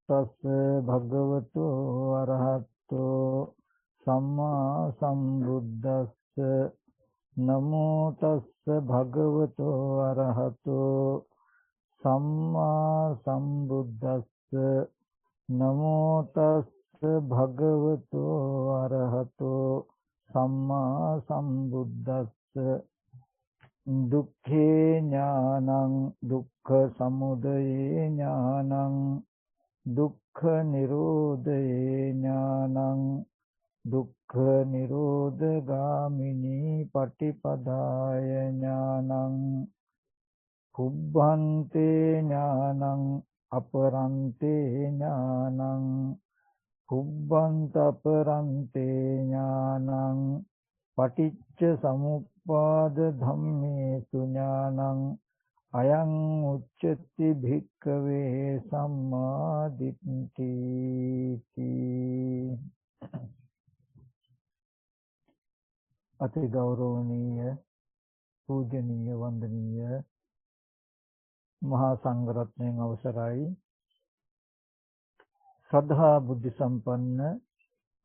තස්ස භගවතු අරහතෝ සම්මා සම්බුද්දස්ස නමෝ තස්ස භගවතු අරහතෝ සම්මා සම්බුද්දස්ස නමෝ තස්ස භගවතු අරහතෝ සම්මා සම්බුද්දස්ස දුක්ඛේ ඥානං දුක්ඛ සමුදය ඥානං දුක්ඛ නිරෝධේ ඥානං දුක්ඛ නිරෝධ ගාමිනී පටිපදාය ඥානං පුබ්බන්තේ ඥානං අපරන්තේ ඥානං පුබ්බන්ත අපරන්තේ ඥානං පටිච්ච සමුප්පාද ධම්මේසු ඥානං අයං උච්චති භික්ඛවේ සම්මා දිට්ඨි. අති ගෞරවනීය පූජනීය වන්දනීය මහා සංඝරත්නයන් අවසරයි. ශ්‍රද්ධා බුද්ධ සම්පන්න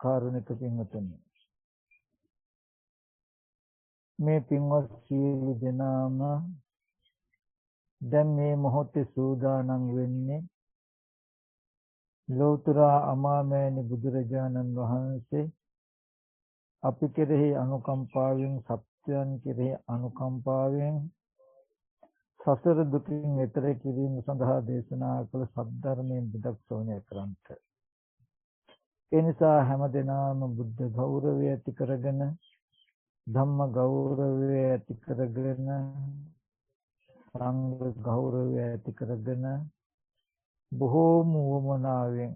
කාරුණික පින්වතුනි, මේ පින්වත් සියලු දෙනාම දැන් මේ මොහොතේ සූදානම් වෙන්නේ ලෞතර අමාමෑණි බුදුරජාණන් වහන්සේ අපි කෙරෙහි අනුකම්පාවෙන්, සත්‍යයන් කෙරෙහි අනුකම්පාවෙන් සසර දුකින් එතර කිරීම සඳහා දේශනා කළ සද්ධර්මයෙන් බුදක් ශ්‍රවණය කරන්ට. ඒ නිසා හැම දිනම බුද්ධ ගෞරවය ඇති කරගෙන, ධම්ම ගෞරවය ඇති කරගෙන, සංඝ ගෞරවය ඇති කරගෙන බොහෝම වමනාවෙන්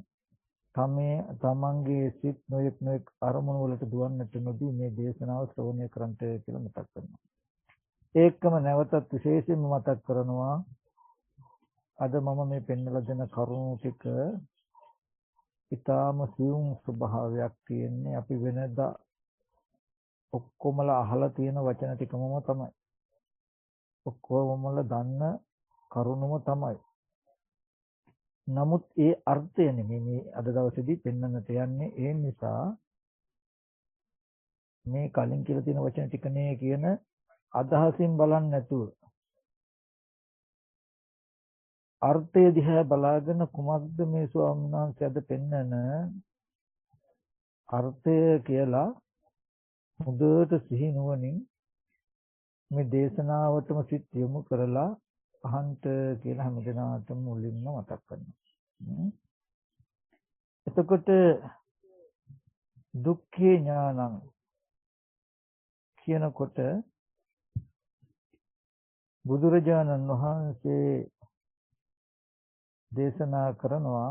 තමන්ගේ සිත් නොයෙක් අරමුණු වලට දුවන්නට නොදී මේ දේශනාව ශ්‍රවණය කරන්ට කියලා මතක් කරනවා. ඒකම නැවතත් විශේෂයෙන්ම මතක් කරනවා, අද මම මේ පෙන්වලා දෙන කරුණු ටික ඊටාම සියුම් ස්වභාවයක් තියෙන්නේ. අපි වෙනදා ඔක්කොමලා අහලා තියෙන වචන ටිකම තමයි. ඔක්කොමලා දන්න කරුණුම තමයි. නමුත් ඒ අර්ථය නෙමෙයි මේ අද දවසේදී පෙන්වන්නට යන්නේ. ඒ නිසා මේ කලින් කියලා තියෙන වචන ටිකනේ කියන අදහසින් බලන්නේ නැතුව අර්ථය දිහා බලාගෙන කුමක්ද මේ ස්වාමීන් වහන්සේ අද පෙන්වන අර්ථය කියලා හොඳට සිහි නුවණින් මේ දේශනාවටම සිත් යොමු කරලා අහන්ත කියලා හැමදෙනාටම මුලින්ම මතක් කරනවා. එතකොට දුක්ඛේ ඥානං කියනකොට බුදුරජාණන් වහන්සේ දේශනා කරනවා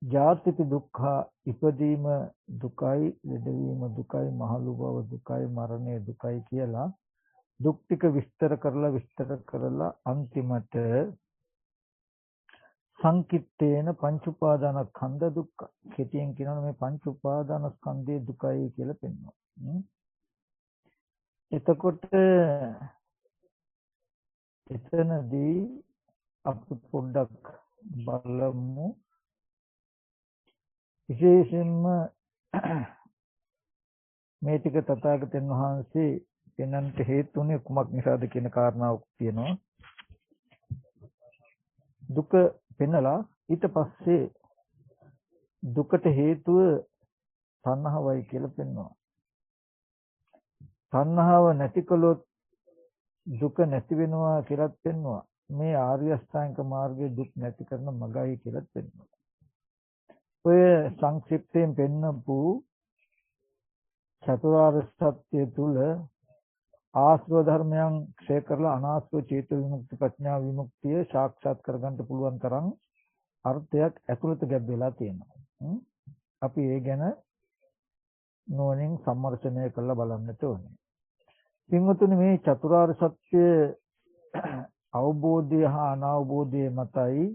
ජාතිපි දුක්ඛ, ඉපදීම දුකයි, ලෙඩවීම දුකයි, මහලු බව දුකයි, මරණය දුකයි කියලා දුක් ටික විස්තර කරලා අන්තිමට සංකිට්ඨේන පංච උපාදානස්කන්ධ දුක්ඛ, කෙටියෙන් කියනවා මේ පංච උපාදානස්කන්ධයේ දුකයි කියලා පෙන්වනවා. එතකොට එතනදී අපි පොඩ්ඩක් බලමු විශේෂයෙන්ම මේ ටික තථාගතයන් වහන්සේ පෙන්වන්නට හේතුුනේ කුමක් නිසාද කියන කාරණාවක් තියෙනවා. දුක පෙන්නලා ඊට පස්සේ දුකට හේතුව තණ්හාවයි කියලා පෙන්වනවා. තණ්හාව නැති කළොත් දුක නැති වෙනවා කියලාත් පෙන්වනවා. මේ ආර්ය අෂ්ටාංගික මාර්ගයේ දුක් නැති කරන මගයි කියලාත් පෙන්වනවා. ඔය සංක්ෂිප්තයෙන් පෙන්නපු චතුරාර්ය සත්‍ය තුල ආශ්‍රව ධර්මයන් ක්ෂය කරලා අනාශ්‍රව චේතෝ විමුක්ති ප්‍රඥා විමුක්තිය සාක්ෂාත් කරගන්න පුළුවන් තරම් අර්ථයක් ඇතුළත ගැබ් වෙලා තියෙනවා. අපි ඒ ගැන නෝනින් සම්මර්ෂණය කරලා බලන්නට ඕනේ. පින්වතුනි, මේ චතුරාර්ය සත්‍ය අවබෝධය හා අනවබෝධය මතයි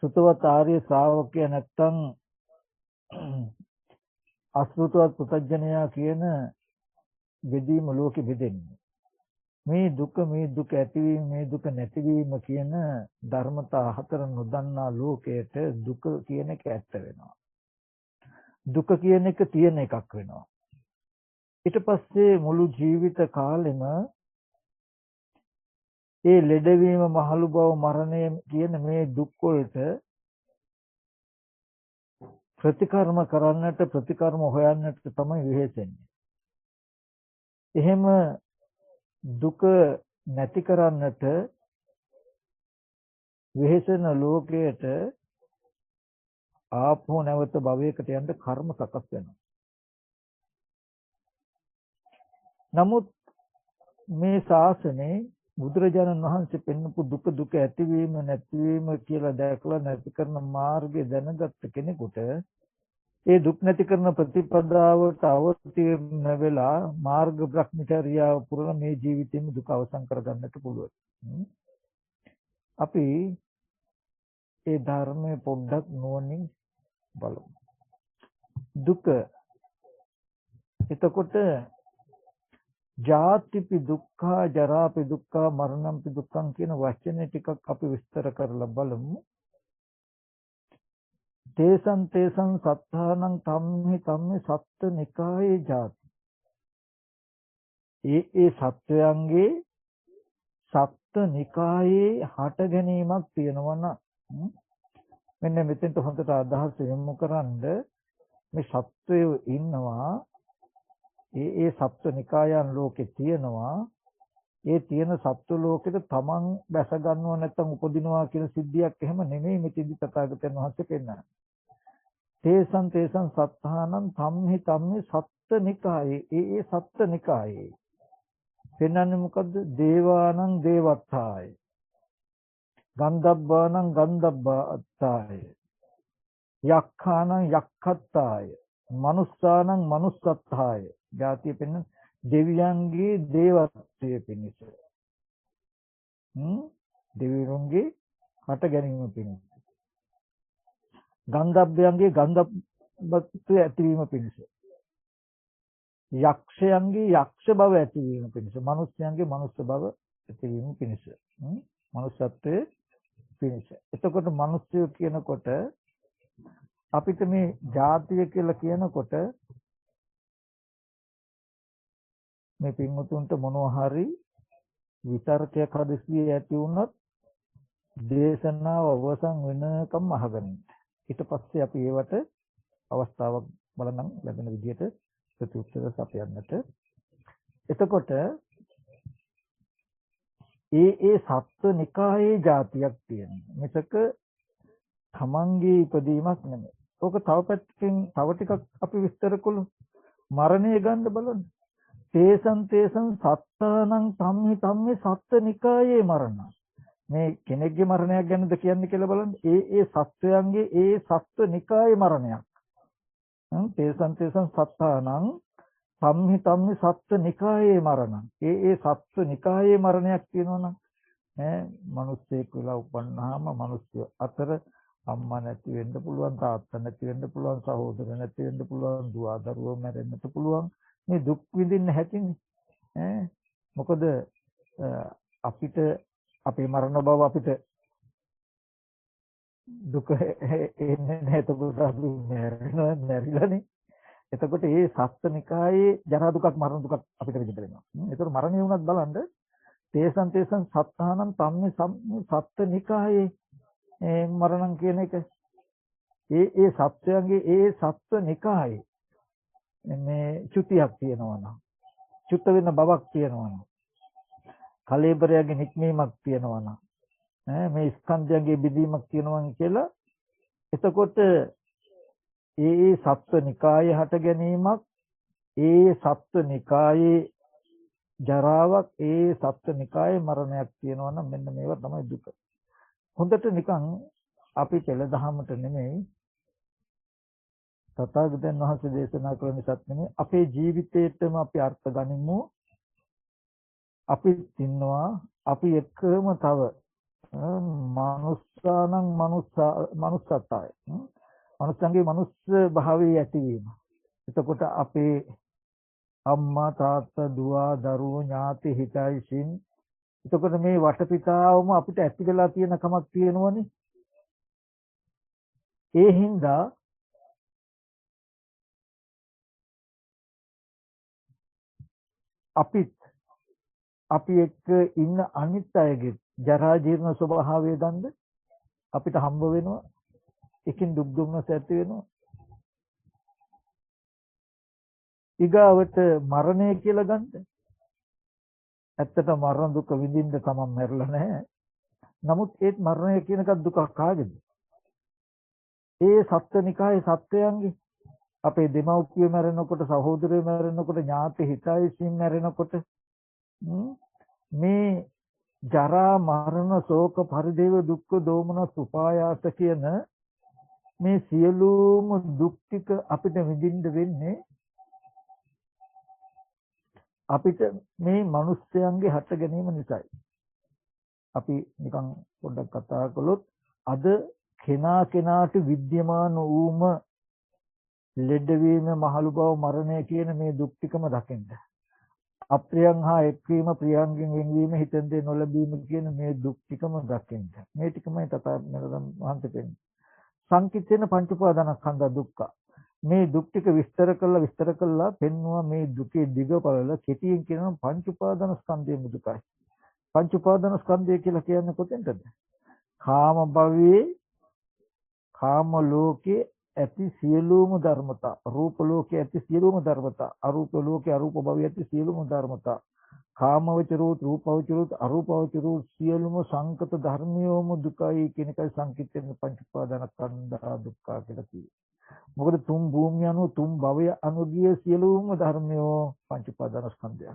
සුතවත් ආර්ය ශ්‍රාවකයා නැත්තම් අසෘතවත් පුතඥයා කියන බෙදීම ලෝකෙ බෙදෙන්නේ. මේ දුක ඇතිවීම මේ දුක නැතිවීම කියන ධර්මතා හතර නොදන්නා ලෝකයට දුක කියන එක ඇත්ත වෙනවා. දුක කියන එක තියෙන එකක් වෙනවා. ඊට පස්සේ මුළු ජීවිත කාලෙම ඒ ලෙඩවීම මහලු බව මරණය කියන මේ දුක් වලට ප්‍රතිකර්ම කරන්නට ප්‍රතිකර්ම හොයන්නට තමයි වෙහෙසෙන්නේ. එහෙම දුක නැති කරන්නට වෙහෙසෙන ලෝකයට ආපහු නැවත භවයකට යන්න කර්ම සකස් වෙනවා. නමුත් මේ ශාසනයේ බුදුරජාණන් වහන්සේ පෙන්වපු දුක ඇතිවීම නැතිවීම කියලා දැකලා නැති කරන මාර්ගය දැනගත්ත කෙනෙකුට ඒ දුක් නැති කරන ප්‍රතිපදාවට අවතීර්ණ වෙලා මාර්ග බ්‍රහ්මචර්යාව පුරන මේ ජීවිතේම දුක අවසන් කරගන්නට පුළුවන්. අපි ඒ ධර්මයේ පොඩ්ඩක් නුවණින් බලමු. දුක එතකොට ජාතිපි දුක්ඛ ජරාපි දුක්ඛ මරණම්පි දුක්ඛං කියන වචන ටිකක් අපි විස්තර කරලා බලමු. තේසං සත්තානං තම්හි සත්ත නිකායේ ජාති. ඒ සත්වයන්ගේ සත්ත නිකායේ හට ගැනීමක් තියෙනවා නම් මෙන්න මෙතෙන්ට හොඳට අදහස් යොමු කරන්ද මේ සත්වයෝ ඉන්නවා. ඒ සත්ව නිකායන් ලෝකේ තියෙනවා. ඒ තියෙන සත්ව ලෝකෙට තමන් බැස ගන්නව නැත්නම් උපදිනවා කියන සිද්ධියක් එහෙම නෙමෙයි මෙතෙදි තථාගතයන් වහන්සේ පෙන්නන්නේ. තේසං සත්තානං තම්හි සත්ත නිකායේ ඒ සත්ත නිකායේ පෙන්නන්නේ මොකද්ද? දේවානං දේවත්තාය, ගන්ධබ්බානං ගන්ධබ්බාත්තාය, යක්ඛානං යක්ඛත්තාය, මනුස්සානං මනුස්සත්තාය. ජාතිය පෙන්න දෙවියන්ගේ දේවත්වයේ පිණිස. දෙවියන්ගේ හට ගැනීම පිණිස. ගන්ධබ්බයන්ගේ ගන්ධබ්බත්වයේ ඇතිවීම පිණිස. යක්ෂයන්ගේ යක්ෂ බව ඇතිවීම පිණිස. මනුස්සයන්ගේ මනුස්ස බව ඇතිවීම පිණිස. මනුස්සත්වයේ පිණිස. එතකොට මනුස්සය කියනකොට අපිට මේ ජාතිය කියලා කියනකොට මේ පින්වතුන්ට මොනවා හරි විතර්කයක් හදිස්සියේ ඇති වුණොත් දේශනාව අවසන් වෙනකම් අහගන්න. ඊට පස්සේ අපි ඒවට අවස්ථාවක් බලනම් ලැබෙන විදිහට ප්‍රතිඋත්තර සපයන්නට. එතකොට ඒ සත්ව නිකායේ જાතියක් තියෙනවා. මිසක තමන්ගේ ඉපදීමක් නෙමෙයි. ඕක තව පැත්තකින් තව ටිකක් අපි විස්තර කළොත් මරණය ගන්න බලන්න. තේසං සත්තානං තම්හි සත්ත නිකායේ මරණ. මේ කෙනෙක්ගේ මරණයක් ගැනද කියන්නේ කියලා බලන්න. ඒ සත්වයන්ගේ ඒ සත්ව නිකායේ මරණයක්. තේසං සත්තානං තම්හි සත්ව නිකායේ මරණ. ඒ සත්ව නිකායේ මරණයක් කියනවනම් මිනිස්සෙක් වෙලා උපන්නාම මිනිස්සු අතර අම්මා නැති වෙන්න පුළුවන්, තාත්තා නැති වෙන්න පුළුවන්, සහෝදර නැති වෙන්න පුළුවන්, දුව දරුවෝ මැරෙන්නත් පුළුවන්. මේ දුක් විඳින්න හැටිනේ. මොකද අපිට අපේ මරණ බව අපිට දුක එන්නේ නැහැ. එතකොට අපි මැරිලානේ. එතකොට මේ සත්ත්වනිකායේ ජරා දුකක් මරණ දුකක් අපිට විඳින්න වෙනවා. ඒතකොට මරණය වුණත් බලන්න තේසං සත්තානං තම්මේ සත්ත්වනිකායේ මරණම් කියන එක ඒ සත්වයන්ගේ ඒ සත්ත්වනිකායේ මේ චුතියක් තියෙනවා නම්, චුත වෙන බවක් තියෙනවා නම්, කලෙබරයගේ නික්මීමක් තියෙනවා නම්, මේ ස්කන්ධයන්ගේ බෙදීමක් තියෙනවා කියලා. එතකොට ඒ සත්ව නිකායේ හට ගැනීමක්, ඒ සත්ව නිකායේ ජරාවක්, ඒ සත්ව නිකායේ මරණයක් තියෙනවා නම් මෙන්න මේවා තමයි දුක. හොඳට නිකන් අපි පෙළ දහමට නෙමෙයි තථාගතයන් වහන්සේ දේශනා කළ නිසාත් නෙමෙයි අපේ ජීවිතේටම අපි අර්ථ ගනිමු. අපි ඉන්නවා අපි එක්කම තව මනුස්සානං මනුස්සත්වය. මනුස්සන්ගේ මනුස්ස භාවයේ ඇතිවීම. එතකොට අපේ අම්මා තාත්තා දුව දරුවෝ ඥාති හිතයිසින්. එතකොට මේ වටපිටාවම අපිට ඇති වෙලා තියෙන කමක් තියෙනවනේ. ඒ හින්දා අපි එක්ක ඉන්න අනිත් අයගේ ජරා ජීර්ණ ස්වභාවය දන්ද අපිට හම්බ වෙනවා. එකින් දුක් දුම්නස ඇති වෙනවා. ඊගාවට මරණය කියලා ගන්න. ඇත්තට මරණ දුක විඳින්න තමන් මැරෙලා නැහැ. නමුත් ඒත් මරණය කියන එක දුකක් කාගේද? ඒ සත්ත්වනිකායේ සත්වයන්ගේ. අපේ දෙමව්පියෝ මැරෙනකොට, සහෝදරයෝ මැරෙනකොට, ඥාති හිතයිසින් මැරෙනකොට මේ ජරා මරණ ශෝක පරිදේව දුක්ඛ දෝමනස් උපායාස කියන මේ සියලුම දුක් ටික අපිට විඳින්න වෙන්නේ අපිට මේ මිනිස්යන්ගේ හට ගැනීම නිසායි. අපි නිකන් පොඩ්ඩක් කතා කළොත් අද කෙනාට විද්‍යමාන වූම ලෙඩවීම, මහලු බව, මරණය කියන මේ දුක් ටිකම දකින්න. අප්‍රියං හා එක්වීම, ප්‍රියංගෙන් වෙන්වීම, හිතෙන් දේ නොලැබීම කියන මේ දුක් ටිකම දකින්න. මේ ටිකමයි තථාගතයන් වහන්සේ පෙන්නේ. සංකිට්ඨේන පංච උපාදානස්කන්ධ දුක්ඛ. මේ දුක් ටික විස්තර කළා පෙන්නවා මේ දුකේ දිගපළල කෙටියෙන් කියනවා පංච උපාදානස්කන්ධයේ දුකයි. පංච උපාදානස්කන්ධය කියලා කියන්නේ කොතෙන්ද? කාම භවයේ, කාම ලෝකේ ඇති සියලුම ධර්මතා, රූප ලෝකයේ ඇති සියලුම ධර්මතා, අරූප ලෝකයේ අරූප භවයේ ඇති සියලුම ධර්මතා, කාමවචරෝත්, රූපවචරෝත්, අරූපවචරෝත් සියලුම සංකත ධර්මියෝම දුකයි කියන එකයි සංකිට්ඨේන පංච උපාදානස්කන්ධ දුක්ඛ කියලා කියන්නේ. මොකද තුන් භූමිය අනුව තුන් භවය අනුගිය සියලුම ධර්මයෝ පංච උපාදානස්කන්ධය.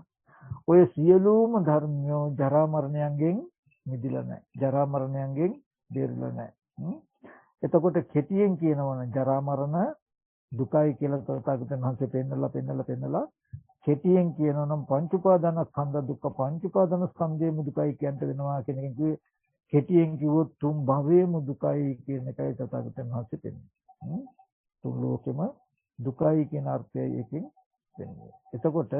ඔය සියලුම ධර්මයෝ ජරා මරණයන්ගෙන් මිදිලා නැහැ. ජරා මරණයන්ගෙන් බේරිලා නැහැ. එතකොට කෙටියෙන් කියනවනම් ජරා මරණ දුකයි කියලා තථාගතයන් වහන්සේ පෙන්නලා කෙටියෙන් කියනවනම් පංච උපාදානස්කන්ධ දුක්ඛ පංච උපාදානස්කන්ධයේ දුකයි කියන්ට වෙනවා කියන එක කිව්වේ කෙටියෙන් කිව්වොත් තුන් භවයේම දුකයි කියන එකයි තථාගතයන් වහන්සේ පෙන්නේ. තුන් ලෝකෙම දුකයි කියන අර්ථයයි එකකින් වෙන්නේ. එතකොට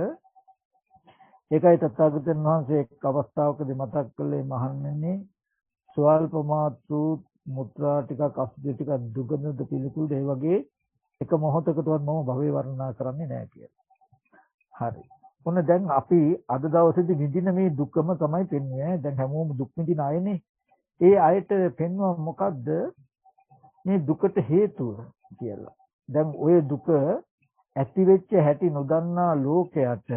ඒකයි තථාගතයන් වහන්සේ එක් අවස්ථාවකදී මතක් කළේ මහන්නන්නේ ස්වල්ප මාත්‍රු මුත්‍රා ටිකක් අස්දි ටිකක් දුගඳ පිළිකුල් ඒ වගේ එක මොහොතකටවත් මම භවය වර්ණනා කරන්නේ නැහැ කියලා. හරි. ඔන්න දැන් අපි අද දවසේදී විඳින මේ දුකම තමයි පෙන්වන්නේ. දැන් හැමෝම දුක් විඳින අයනේ. ඒ අයට පෙන්වුවා මොකද්ද මේ දුකට හේතුව කියලා. දැන් ওই දුක ඇති වෙච්ච හැටි නොදන්නා ලෝකයට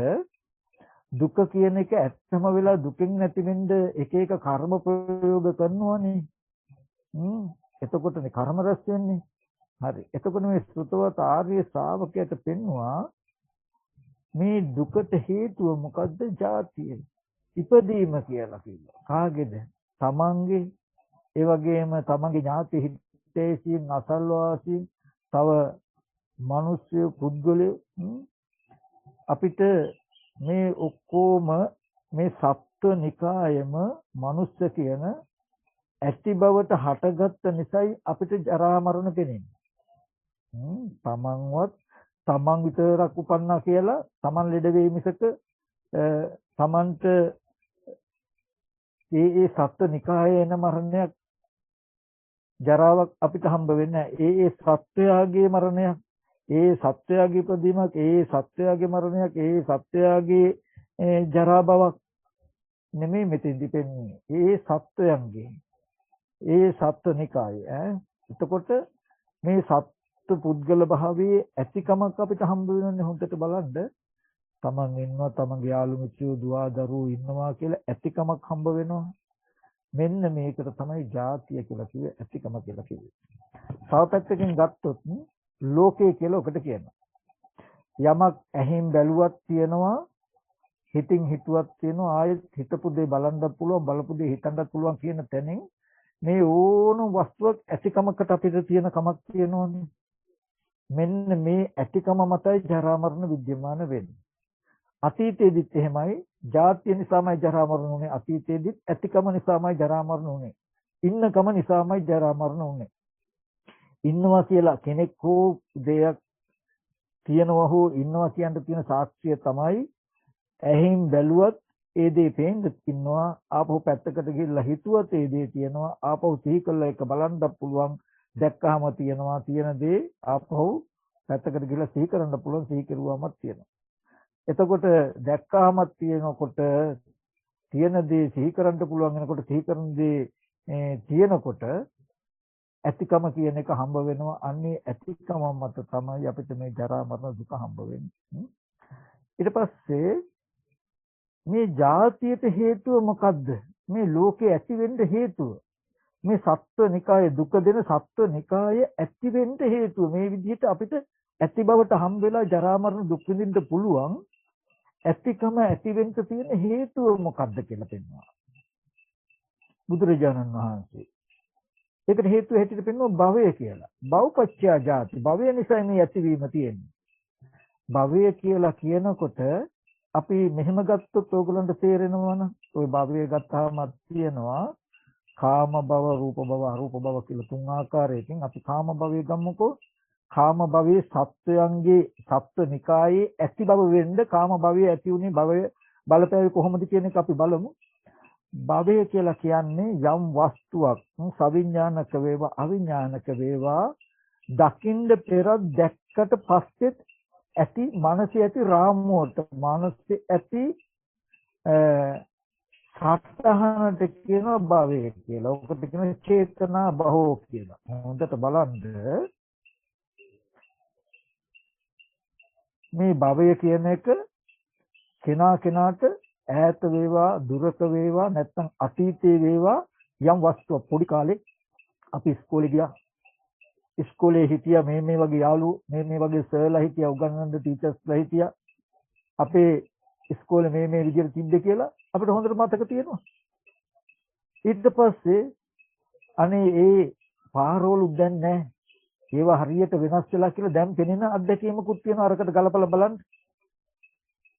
දුක කියන එක ඇත්තම වෙලා දුකෙන් නැති වෙන්න එක එක කර්ම ප්‍රයෝග කරනවනේ. එතකොටනේ කර්ම රැස් වෙන්නේ. හරි. එතකොට මේ සුතවත ආර්ය ශ්‍රාවකයට පෙන්වුවා මේ දුකට හේතුව මොකද්ද? ජාතිය. ඉපදීම කියලා කිව්වා. කාගේද? තමන්ගේ. ඒ වගේම තමන්ගේ ඥාති හිතේසින් අසල්වාසීන් තව මිනිස්සු පුද්ගලයෝ අපිට මේ ඔක්කොම මේ සත්ව නිකායම මනුස්ස කියන ඇති බවට හටගත්ත නිසායි අපිට ජරා මරණ පෙනෙන්නේ. තමන්වත් තමන් විතරක් උපන්නා කියලා තමන් ලෙඩ වෙයි මිසක තමන්ට ඒ සත්ව නිකායේ එන මරණයක් ජරාවක් අපිට හම්බ වෙන්නේ නැහැ. ඒ සත්වයාගේ මරණයක්, ඒ සත්වයාගේ ඉපදීමක්, ඒ සත්වයාගේ මරණයක්, ඒ සත්වයාගේ ජරා බවක් නෙමෙයි මෙතෙන්දි පෙන්වන්නේ. ඒ සත්වයන්ගේ, ඒ සත්වනිකාය. එතකොට මේ සත්ව පුද්ගල භාවයේ ඇතිකමක් අපිට හම්බ වෙනන්නේ හොඳට බලන්න. තමන් ඉන්නවා, තමන්ගේ යාළු මිත්‍රයෝ, දුව දරුවෝ ඉන්නවා කියලා ඇතිකමක් හම්බ වෙනවා. මෙන්න මේකට තමයි ජාතිය කියලා කිව්වේ, ඇතිකම කියලා කිව්වේ. තව පැත්තකින් ගත්තොත් ලෝකය කියලා ඔකට කියනවා. යමක් ඇහෙන් බැලුවක් තියෙනවා, හිතින් හිතුවක් තියෙනවා, ආයෙත් හිතපු දේ බලන්නත් පුළුවන්, බලපු දේ හිතන්නත් පුළුවන් කියන තැනින් මේ ඕනම වස්තුවක් ඇතිකමකට අපිට තියෙන කමක් තියෙනෝනේ. මෙන්න මේ ඇතිකම මතයි ජරා මරණ විද්‍යමාන වෙන්නේ. අතීතයේදීත් එහෙමයි, ජාතිය නිසාමයි ජරා මරණ උනේ. අතීතයේදීත් ඇතිකම නිසාමයි ජරා මරණ උනේ. ඉන්නකම නිසාමයි ජරා මරණ උනේ. ඉන්නවා කියලා කෙනෙක් හෝ දෙයක් තියනවා හෝ ඉන්නවා කියන තියෙන සාක්ෂිය තමයි ඇහින් බැලුවත් ඒ දේ පේන්න ඉන්නවා. ආපහු පැත්තකට ගිහිල්ලා හිතුවත් ඒ දේ තියෙනවා. ආපහු සිහි කළා එක බලන්නත් පුළුවන්. දැක්කහම තියෙනවා. තියෙන දේ ආපහු පැත්තකට ගිහිල්ලා සිහි කරන්න පුළුවන්. සිහි කරුවාමත් තියෙනවා. එතකොට දැක්කහම තියෙනකොට තියෙන දේ සිහි කරන්න පුළුවන් වෙනකොට සිහි කරන දේ තියෙනකොට ඇතිකම කියන එක හම්බ වෙනවා. අන්නේ ඇතිකම මත තමයි අපිට මේ ජරා මරණ දුක හම්බ වෙන්නේ. ඊට පස්සේ මේ ජාතියට හේතුව මොකද්ද? මේ ලෝකේ ඇති වෙන්න හේතුව. මේ සත්ව නිකායේ දුක දෙන සත්ව නිකායේ ඇති වෙන්න හේතුව. මේ විදිහට අපිට ඇති බවට හම්බ වෙලා ජරා මරණ දුක් විඳින්න පුළුවන්. ඇතිකම ඇති වෙන්න තියෙන හේතුව මොකද්ද කියලා පෙන්වනවා බුදුරජාණන් වහන්සේ. ඒකට හේතුව හැටියට පෙන්වනවා භවය කියලා. භවපච්චය ජාති. භවය නිසා මේ ඇතිවීම තියෙන්නේ. භවය කියලා කියනකොට අපි මෙහෙම ගත්තොත් ඕගලන්ට තේරෙනවනේ. ওই භවය ගත්තාම තියෙනවා කාම භව, රූප භව, අරූප භව කියලා තුන් ආකාරයකින්. අපි කාම භවය ගමුකෝ. කාම භවයේ සත්වයන්ගේ සත්ව නිකායේ ඇති බව වෙන්න කාම භවයේ ඇති උනේ භවය බලපෑවේ කොහොමද කියන එක අපි බලමු. භවය කියලා කියන්නේ යම් වස්තුවක් සවිඥානික වේවා අවිඥානික වේවා දකින්න පෙර දැක්කට පස්සෙත් ඇති මනසේ ඇති රාමුවට මනසේ ඇති සත්‍යහනට කියන භවය කියලා. ඔකට කියන චේතනා භවෝ කියලා. හොඳට බලන්න මේ භවය කියන එක කෙනා කෙනාට ඈත වේවා දුරක වේවා නැත්නම් අතීතයේ වේවා යම් වස්තුවක් පොඩි කාලේ අපි ඉස්කෝලේ ගියා. ඉස්කෝලේ හිටියා මේ වගේ යාළුවෝ මේ වගේ සර්ලා හිටියා උගන්වන්න ටීචර්ස්ලා හිටියා. අපේ ඉස්කෝලේ මේ විදිහට තිබ්බේ කියලා අපිට හොඳට මතක තියෙනවා. ඊට පස්සේ අනේ ඒ පාරවලු දැන් නැහැ. ඒවා හරියට වෙනස් වෙලා කියලා දැන් පෙනෙන අත්දැකීමකුත් තියෙනවා. අරකට ගලපලා බලන්න.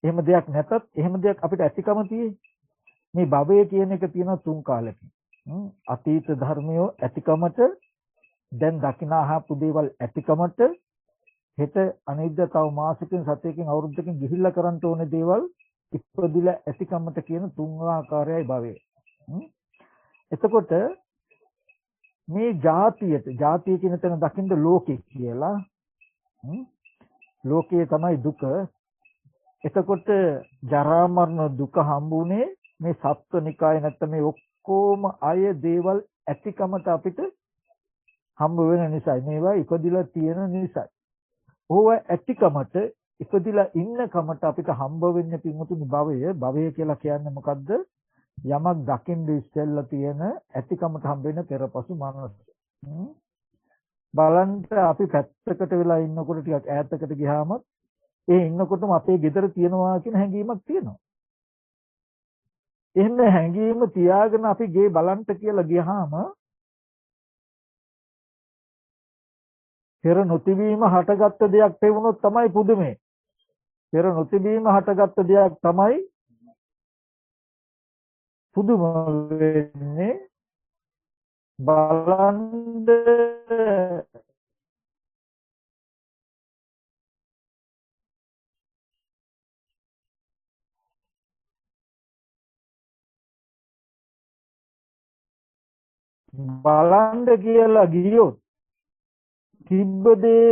එහෙම දෙයක් නැතත් එහෙම දෙයක් අපිට ඇතිකම තියෙයි. මේ භවය කියන එක තියෙන තුන් කාලෙකින්. අතීත ධර්මයෝ ඇතිකමට දැන් දකින්නාහපු දේවල් ඇතිකමට හෙට අනිද්දා තව මාසෙකින් සතියකින් අවුරුද්දකින් ගිහිල්ලා කරන්න ඕනේ දේවල් ඉපදිලා ඇතිකමට කියන තුන් ආකාරයයි භවය. එතකොට මේ ජාතිය කියන තැන දකින්න ලෝකේ කියලා. ලෝකයේ තමයි දුක. එතකොට ජරා මරණ දුක හම්බුනේ මේ සත්වනිකාය නැත්නම් මේ ඔක්කොම අය දේවල් ඇතිකමට අපිට හම්බ වෙන නිසා මේවා ඉපදිලා තියෙන නිසා. ඕව ඇතිකමට ඉපදිලා ඉන්න කමට අපිට හම්බ වෙන්නේ පින්වතුනි භවය. භවය කියලා කියන්නේ මොකද්ද? යමක් දකින්න ඉස්සෙල්ලා තියෙන ඇතිකමට හම්බ වෙන පෙරපසු මනස. බලන්න අපි පැත්තකට වෙලා ඉන්නකොට ටිකක් ඈතකට ගියාම ඒ ඉන්නකොටම අපේ ගෙදර තියනවා කියන හැඟීමක් තියෙනවා. එහෙම හැඟීම තියාගෙන අපි ගේ බලන්න කියලා ගියාම පෙර නොතිබීම හටගත්ත දෙයක් පෙවුනොත් තමයි පුදුමේ. පෙර නොතිබීම හටගත්ත දෙයක් තමයි පුදුම වෙන්නේ. බලන්න කියලා ගියොත් තිබ්බ දේ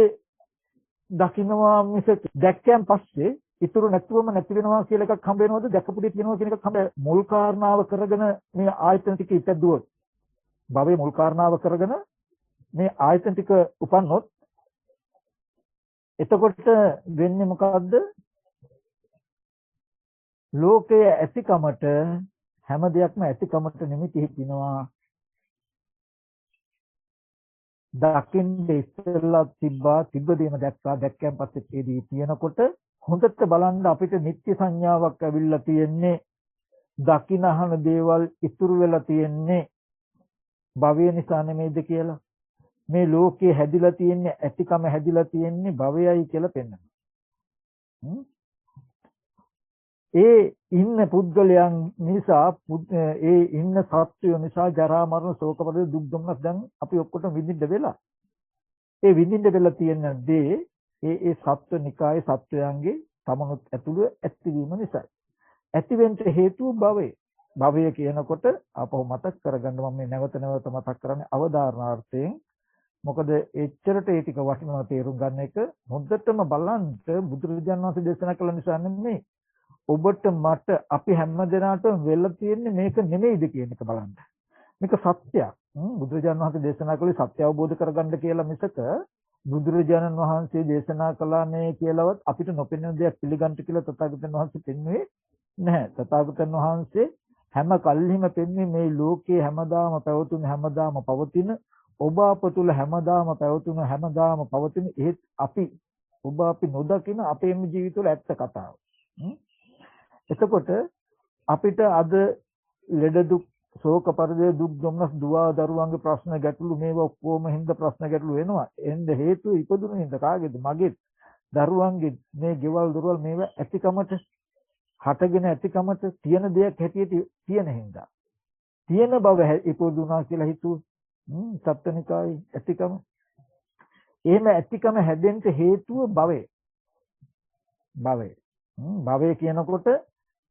දකින්නවා මිස දැක්කයන් පස්සේ ඉතුරු නැතුවම නැති වෙනවා කියලා එකක් හම්බ වෙනවද? දැකපු දේ තියෙනවා කියන එකක් හම්බ මුල් කාරණාව කරගෙන මේ ආයතන ටික ඉපැද්දුවොත් භවයේ මුල් කාරණාව කරගෙන මේ ආයතන ටික උපන්නොත් එතකොට වෙන්නේ මොකද්ද? ලෝකයේ ඇතිකමට හැම දෙයක්ම ඇතිකමට නිමිති හිටිනවා. දකින්න ඉස්සෙල්ලා තිබ්බ දේම දැක්කයන් පස්සේ ඒදී තියෙනකොට හොඳට බලන්න අපිට නිත්‍ය සංඥාවක් ඇවිල්ලා තියෙන්නේ. දකින්න අහන දේවල් ඉතුරු වෙලා තියෙන්නේ භවය නිසා නෙමෙයිද කියලා. මේ ලෝකේ හැදිලා තියෙන්නේ ඇතිකම හැදිලා තියෙන්නේ භවයයි කියලා පෙන්වනවා. ඒ ඉන්න පුද්ගලයන් නිසා ඒ ඉන්න සත්වය නිසා ජරා මරණ ශෝක පරිදේ දුක් දුම්නස් දැන් අපි ඔක්කොට විඳින්න වෙලා. ඒ විඳින්න වෙලා තියෙන දේ ඒ සත්ව නිකායේ සත්වයන්ගේ තමනුත් ඇතුළු ඇතිවීම නිසා. ඇතිවෙන්න හේතුව භවය. භවය කියනකොට අපහු මතක් කරගන්න මම මේ නැවත නැවත මතක් කරන්නේ අවධාරණාර්ථයෙන්. මොකද එච්චරට ඒ ටික වටිනවා තේරුම් ගන්න එක. හොඳටම බලන්න බුදුරජාණන් වහන්සේ දේශනා කළ නිසා නෙමෙයි. ඔබට මට අපි හැම දෙනාටම වෙලා තියෙන්නේ මේක නෙමෙයිද කියන එක බලන්න. මේක සත්‍යයක්. බුදුරජාණන් වහන්සේ දේශනා කළේ සත්‍ය අවබෝධ කරගන්න කියලා මිසක බුදුරජාණන් වහන්සේ දේශනා කළා නේ කියලාවත් අපිට නොපෙනෙන දෙයක් පිළිගන්න කියලා තථාගතයන් වහන්සේ පෙන්වුවේ නැහැ. තථාගතයන් වහන්සේ හැම කල්හිම පෙන්වන්නේ මේ ලෝකයේ හැමදාම පැවතුන හැමදාම පවතින ඔබ අප තුල හැමදාම පැවතුන හැමදාම පවතින ඒත් අපි ඔබ අපි නොදකින අපේම ජීවිතවල ඇත්ත කතාව. එතකොට අපිට අද ලෙඩ දුක් ශෝක පරිදේ දුක් දුම්නස් දුව දරුවන්ගේ ප්‍රශ්න ගැටලු මේවා ඔක්කොම හින්දා ප්‍රශ්න ගැටලු වෙනවා. එන්න හේතුව ඉපදුන හින්දා කාගේද? මගේ දරුවන්ගේ මේ ගෙවල් දොරවල් මේවා ඇතිකමට හටගෙන ඇතිකමට තියෙන දෙයක් හැටියට තියෙන හින්දා. තියෙන බව ඉපදුනා කියලා හිතුව. සත්ත්වනිකායේ ඇතිකම. එහෙම ඇතිකම හැදෙන්න හේතුව භවය. භවය කියනකොට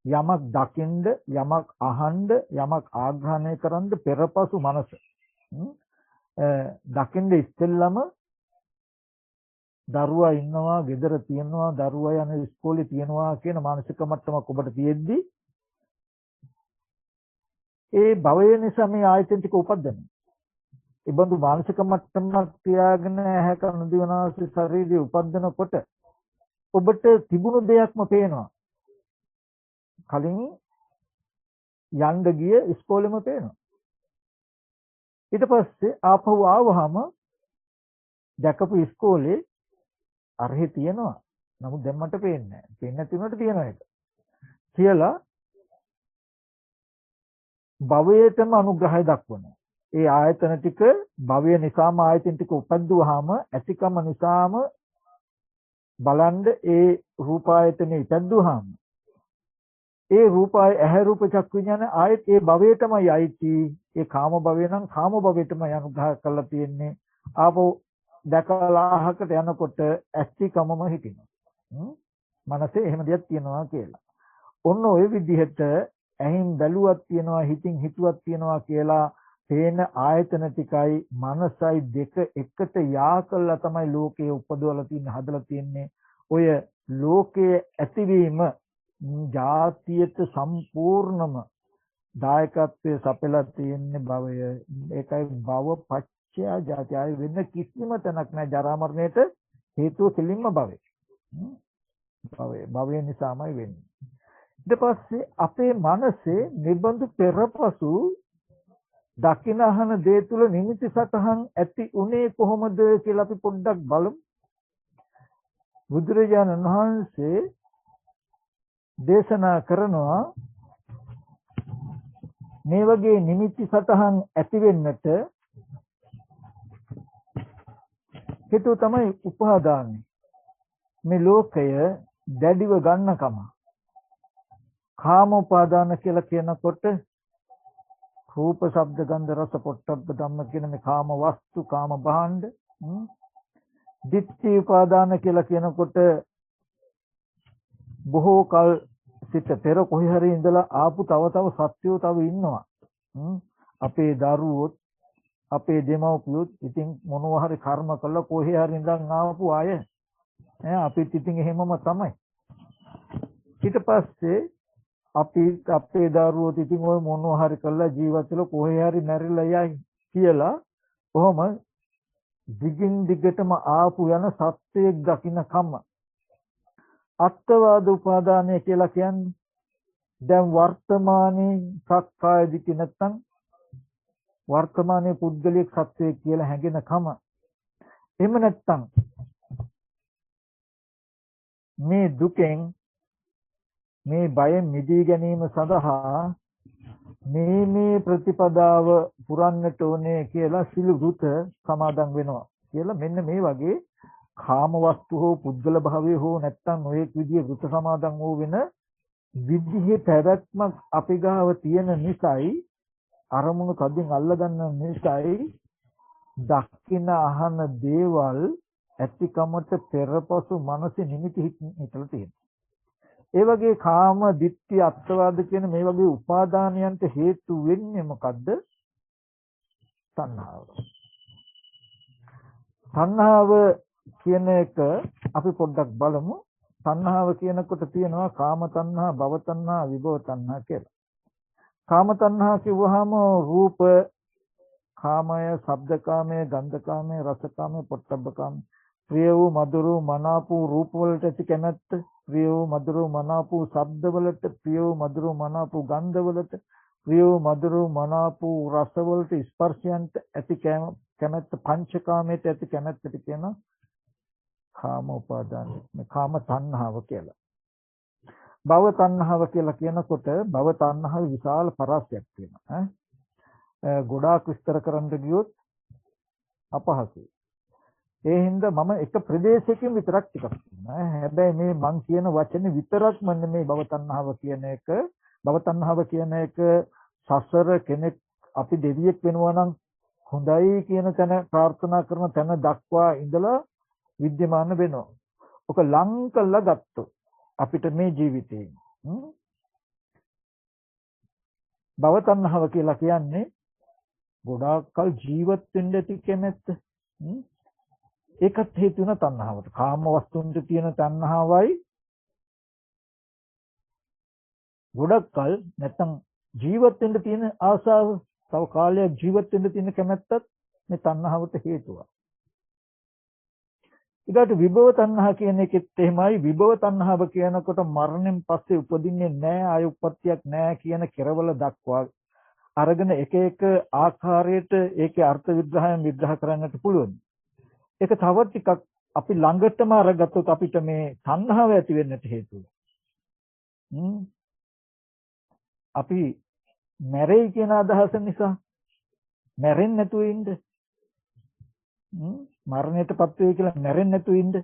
යමක් දකින්ද යමක් අහන්ද යමක් ආග්‍රහණය කරන්ද පෙරපසු මනස දකින්ද ඉස්සෙල්ලම දරුවා ඉන්නවා ගෙදර තියනවා දරුවා යන ඉස්කෝලේ තියනවා කියන මානසික මට්ටමක් ඔබට තියෙද්දි ඒ භවය නිසා මේ ආයතන ටික උපදිනවා. ඒ බඳු මානසික මට්ටමක් තියාගෙන ඇහැ කන දිවනාසය ශරීරය උපදිනකොට ඔබට තිබුණු දෙයක්ම පේනවා. කලින් යන්න ගිය ඉස්කෝලේම පේනවා. ඊට පස්සේ ආපහු ආවහම දැකපු ඉස්කෝලේ අරහේ තියෙනවා. නමුත් දැන් මට පේන්නේ නැහැ. පේන්නේ නැති උනට තියෙනවා ඒක. කියලා භවයටම අනුග්‍රහය දක්වනවා. ඒ ආයතන ටික භවය නිසාම ආයතන ටික උපද්දුවාම ඇතිකම නිසාම බලන්න ඒ රූපායතනෙ ඉපද්දුවාම ඒ රූපය ඇහැ රූප චක්කු විඥාන ආයෙත් ඒ භවයටමයි ආйти. ඒ කාම භවය නම් කාම භවයටමයි අනුග්‍රහ කරලා තියෙන්නේ. ආපහු දැකලා අහකට යනකොට ඇස්තිකමම හිටිනවා. මනසේ එහෙම දෙයක් තියෙනවා කියලා. ඔන්න ඔය විදිහට ඇහින් බැලුවක් තියෙනවා හිතින් හිතුවක් තියෙනවා කියලා පේන ආයතන ටිකයි මනසයි දෙක එකට යා කළා තමයි ලෝකයේ උපදවලා තියෙන්නේ හදලා තියෙන්නේ. ඔය ලෝකයේ ඇතිවීම ජාතියට සම්පූර්ණම දායකත්වයේ සපෙලා තියෙන්නේ භවය. ඒකයි භව පච්චය ජාති. ආයි වෙන කිසිම තැනක් නැහැ. ජරා මරණයට හේතුව කෙලින්ම භවය. භවය නිසාමයි වෙන්නේ. ඊට පස්සේ අපේ මනසේ නිබඳු පෙරපසු දකින අහන දේ තුල නිමිති සතහන් ඇති උනේ කොහොමද කියලා අපි පොඩ්ඩක් බලමු. බුදුරජාණන් වහන්සේ දේශනා කරනවා මේ වගේ නිමිති සතහන් ඇති වෙන්නට හේතුව තමයි උපාදානයි. මේ ලෝකය දැඩිව ගන්නකම. කාම උපාදාන කියලා කියනකොට රූප ශබ්ද ගන්ධ රස පොට්ටබ්බ ධම්ම කියන මේ කාම වස්තු කාම භාණ්ඩ. ditthi උපාදාන කියලා කියනකොට බොහෝ කල සිට පෙර කොහේ හරි ඉඳලා ආපු තව සත්‍යෝ තව ඉන්නවා. අපේ දරුවොත් අපේ දෙමව්පියොත් ඉතින් මොනවා හරි කර්ම කළා කොහේ හරි ඉඳන් ආපු අය. අපිත් ඉතින් එහෙමම තමයි. ඊට පස්සේ අපේ දරුවොත් ඉතින් ওই මොනවා හරි කළා ජීවත් වෙලා කොහේ හරි මැරිලා යයි කියලා කොහොම දිගින් දිගටම ආපු යන සත්‍යයක් දකින්න කම අත්වාද උපාදානය කියලා කියන්නේ දැන් වර්තමානයේ සක්කාය දිට්ඨිය නැත්තම් වර්තමානයේ පුද්ගලික සත්‍යය කියලා හැඟෙන කම. එහෙම නැත්තම් මේ දුකෙන් මේ බයෙන් මිදී ගැනීම සඳහා මේ ප්‍රතිපදාව පුරන්නට ඕනේ කියලා සිළු දුත සමාදන් වෙනවා කියලා මෙන්න මේ වගේ කාම වස්තු හෝ පුද්ගල භාවය හෝ නැත්තම් නොයෙක් විදිහේ වෘත සමාදන් වූ වෙන විදිහේ පැවැත්මක් අපි ගාව තියෙන නිසායි අරමුණු කදින් අල්ලගන්න නිසායි දකින අහන දේවල් ඇතිකමට පෙරපසු මනසේ නිමිති හිතලා තියෙනවා. ඒ වගේ කාම, ditthi, අත්වාද කියන මේ වගේ උපාදානයන්ට හේතු වෙන්නේ මොකද්ද? තණ්හාව. තණ්හාව කියන එක අපි පොඩ්ඩක් බලමු. තණ්හාව කියනකොට තියෙනවා කාම තණ්හා, භව තණ්හා, විභව තණ්හා කියලා. කාම තණ්හා කිව්වහම රූප කාමය, ශබ්ද කාමය, ගන්ධ කාමය, රස කාමය, පොට්ටබ්බ කාමය. ප්‍රිය වූ මధుර වූ මනාප වූ රූප වලට ඇති කැමැත්ත, ප්‍රිය වූ මధుර වූ මනාප වූ ශබ්ද වලට, ප්‍රිය වූ මధుර වූ මනාප වූ ගන්ධ වලට, ප්‍රිය වූ මధుර වූ මනාප වූ රස වලට, ස්පර්ශයන්ට ඇති කැමැත්ත, පංචකාමයට ඇති කැමැත්තට කියන කාම උපාදාන, කාම තණ්හාව කියලා. භව තණ්හාව කියලා කියනකොට භව තණ්හාවේ විශාල පරාසයක් තියෙනවා. ගොඩාක් විස්තර කරන්න ගියොත් අපහසුයි. ඒ හින්දා මම එක ප්‍රදේශයකින් විතරක් ටිකක් කියනවා. හැබැයි මේ මං කියන වචනේ විතරක්ම නෙමෙයි භව තණ්හාව කියන එක. භව තණ්හාව කියන එක සසර කෙනෙක් අපි දෙවියෙක් වෙනවා නම් හොඳයි කියන තැන ප්‍රාර්ථනා කරන තැන දක්වා ඉඳලා විද්‍යමාන වෙනවා. ඔක ලං කළා ගත්තොත් අපිට මේ ජීවිතේ භව තණ්හාව කියලා කියන්නේ ගොඩාක් කල් ජීවත් වෙන්න ඇති කැමැත්ත. ඒකත් හේතු වෙන තණ්හාවට. කාම වස්තුන්ට තියෙන තණ්හාවයි ගොඩක් කල් නැත්තම් ජීවත් වෙන්න තියෙන ආසාව, තව කාලයක් ජීවත් වෙන්න තියෙන කැමැත්තත් මේ තණ්හාවට හේතුවක්. ඊට විභව තණ්හා කියන එකෙත් එහෙමයි. විභව තණ්හාව කියනකොට මරණයෙන් පස්සේ උපදින්නේ නැහැ, ආය උප්පත්තියක් නැහැ කියන කෙරවල දක්වා අරගෙන එක එක ආකාරයට ඒකේ අර්ථ විග්‍රහයෙන් විග්‍රහ කරන්නට පුළුවන්. ඒක තව ටිකක් අපි ළඟටම අරගත්තොත් අපිට මේ තණ්හාව ඇති වෙන්නට හේතුව. අපි මැරෙයි කියන අදහස නිසා මැරෙන්නේ නැතුව ඉන්න. මරණයටපත් වෙයි කියලා මැරෙන්නේ නැතුව ඉන්න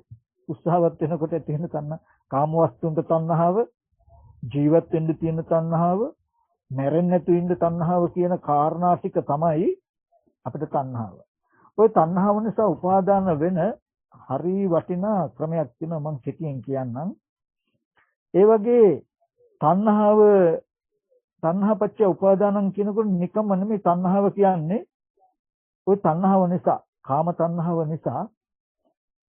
උත්සාහවත් වෙනකොට තියෙන තණ්හා, කාම වස්තුන්ට තණ්හාව, ජීවත් වෙන්න තියෙන තණ්හාව, මැරෙන්නේ නැතුව ඉන්න තණ්හාව කියන කාරණා ටික තමයි අපිට තණ්හාව. ඔය තණ්හාව නිසා උපාදාන වෙන හරි වටිනා ක්‍රමයක් තියෙනවා මම කෙටියෙන් කියන්නම්. ඒ වගේ තණ්හාපච්චය උපාදානං කියනකොට නිකම්ම නෙමෙයි තණ්හාව කියන්නේ. ওই තණ්හාව නිසා, කාම තණ්හාව නිසා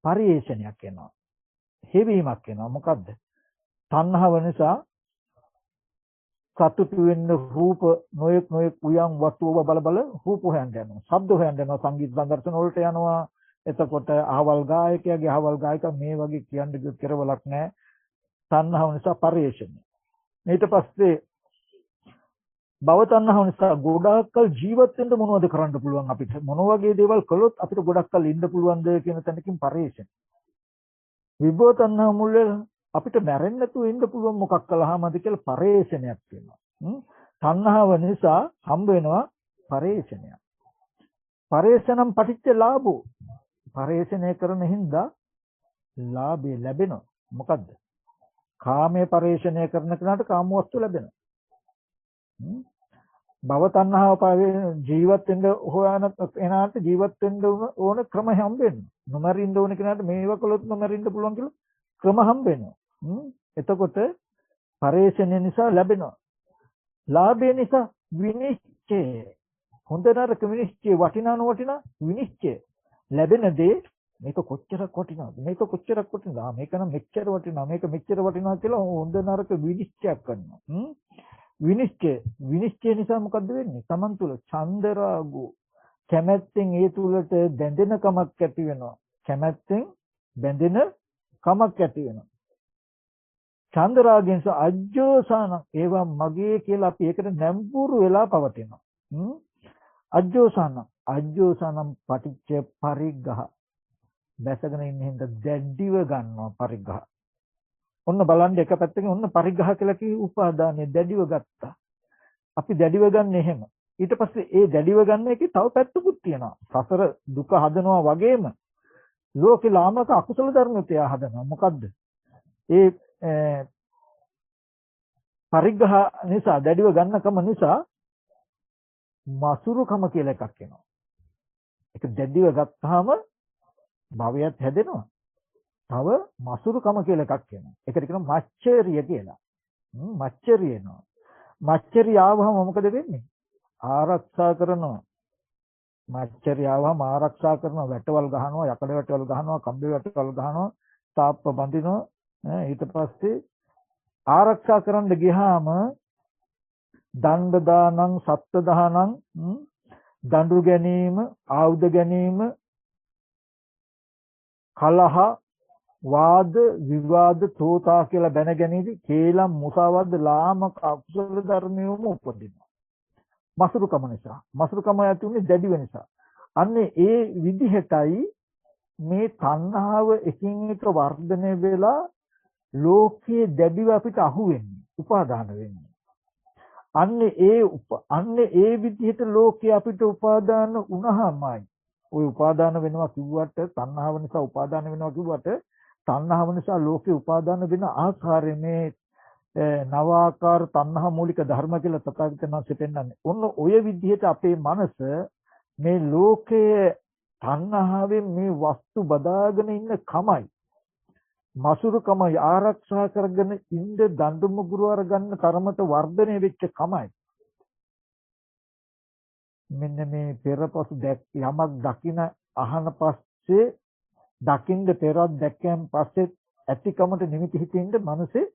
පරිේශනයක් එනවා. හේවීමක් එනවා. මොකද්ද? තණ්හාව නිසා සතුටු වෙන්න රූප නොයෙක් උයන් වස්තුව බල බල රූප හොයන්න යනවා. ශබ්ද හොයන්න යනවා. සංගීත සංදර්ශන වලට යනවා. එතකොට අහවල් ගායකයාගේ අහවල් ගායිකා මේ වගේ කියන්න කෙරවලක් නැහැ. තණ්හාව නිසා පරිේශනය. ඊට පස්සේ භව තණ්හාව නිසා ගොඩාක් කල් ජීවත් වෙන්න මොනවද කරන්න පුළුවන් අපිට? මොන වගේ දේවල් කළොත් අපිට ගොඩක් කල් ඉන්න පුළුවන්ද කියන තැනකින් පරිේශන. විභව තණ්හාව මුල් අපිට මැරෙන්න නැතුව ඉන්න පුළුවන් මොකක් කළාමද කියලා පරිේශනයක් වෙනවා. තණ්හාව නිසා හම්බ වෙනවා පරිේශනයක්. පරිේශනම් පටිච්ච ලාභෝ. පරිේශනය කරන හින්දා ලාභය ලැබෙනවා. මොකද්ද? කාමයේ පරිේශනය කරන කෙනාට කාම වස්තු ලැබෙනවා. භව තණ්හාව ජීවත් වෙන්න හොයන එනාට ජීවත් වෙන්න ඕන ක්‍රම හම්බෙන්නේ. නොමරින්න ඕන කෙනාට මේව කළොත් නොමරින්න පුළුවන් කියලා ක්‍රම හම්බෙනවා. එතකොට පරිේශනය නිසා ලැබෙනවා. ලාභය නිසා විනිශ්චය. හොඳ නරක විනිශ්චය, වටිනා නොවටිනා විනිශ්චය. ලැබෙන දේ මේක කොච්චරක් වටිනවද? මේක කොච්චරක් වටිනවද? මේක නම් මෙච්චර වටිනවා, මේක මෙච්චර වටිනවා කියලා හොඳ නරක විනිශ්චයක් කරනවා. විනිශ්චය නිසා මොකද්ද වෙන්නේ? Taman තුල චන්දරාගෝ කැමැත්තෙන් ඒ තුලට බැඳෙන කමක් ඇති වෙනවා. කැමැත්තෙන් බැඳෙන කමක් ඇති වෙනවා. චන්දරාගෙන් අජ්ජෝසාන ඒවා මගේ කියලා අපි ඒකට නැඹුරු වෙලා පවතිනවා. අජ්ජෝසානම් පටිච්ච පරිග්ඝහ බැසගෙන ඉන්න හින්දා දැඩිව ගන්නවා පරිග්ඝහ. ඔන්න බලන්න එක පැත්තකින් ඔන්න පරිග්ඝහ කියලා කී උපාදානය දැඩිව ගත්තා. අපි දැඩිව ගන්න එහෙම. ඊට පස්සේ ඒ දැඩිව ගන්න එකේ තව පැත්තකුත් තියෙනවා. සසර දුක හදනවා වගේම ලෝකේ ලාමක අකුසල ධර්මත් එයා හදනවා. මොකද්ද? ඒ පරිග්ඝහ නිසා දැඩිව ගන්නකම නිසා මසුරුකම කියලා එකක් එනවා. ඒක දැඩිව ගත්තාම භවයත් හැදෙනවා. තව මසුරුකම කියලා එකක් එනවා. ඒකට කියනවා මච්චරිය කියලා. මච්චරිය එනවා. මච්චරිය ආවම මොකද වෙන්නේ? ආරක්ෂා කරනවා. මච්චරිය ආවම ආරක්ෂා කරනවා. වැටවල් ගහනවා, යකඩ වැටවල් ගහනවා, කම්බි වැටවල් ගහනවා, තාප්ප බඳිනවා. ඊට පස්සේ ආරක්ෂා කරන්න ගියාම දණ්ඩ දානං සත්ත්ව දානං දඬු ගැනීම ආයුධ ගැනීම කලහ වාද විවාද තෝතා කියලා බැන ගැනීමදී කේලම් මුසාවාද ලාමක අකුසල ධර්මියෝම උපදිනවා මසුරුකම නිසා මසුරුකම ඇති උනේ දැඩි වෙන නිසා අන්නේ ඒ විදිහටයි මේ තණ්හාව එකින් එක වර්ධනය වෙලා ලෝකයේ දැඩිව අපිට අහු වෙන්නේ උපාදාන වෙන්නේ අන්නේ ඒ විදිහට ලෝකයේ අපිට උපාදාන වුණාමයි ওই උපාදාන වෙනවා කිව්වට තණ්හාව නිසා උපාදාන වෙනවා කිව්වට තණ්හාව නිසා ලෝකේ උපාදාන වෙන ආකාරය මේ නවාකාර තණ්හා මූලික ධර්ම කියලා තථාගතයන් වහන්සේ පෙන්නන්නේ. ඔන්න ඔය විදිහට අපේ මනස මේ ලෝකයේ තණ්හාවෙන් මේ වස්තු බදාගෙන ඉන්න කමයි. මසුරුකම ආරක්ෂා කරගෙන ඉන්න දඬු මුගුරු අරගන්න තරමට වර්ධනය වෙච්ච කමයි. මෙන්න මේ පෙරපසු යමක් දකින අහන පස්සේ දකින්න පෙරත් දැක්කයන් පස්සේ ඇතිකමට නිමිති හිතින්ද මනසේ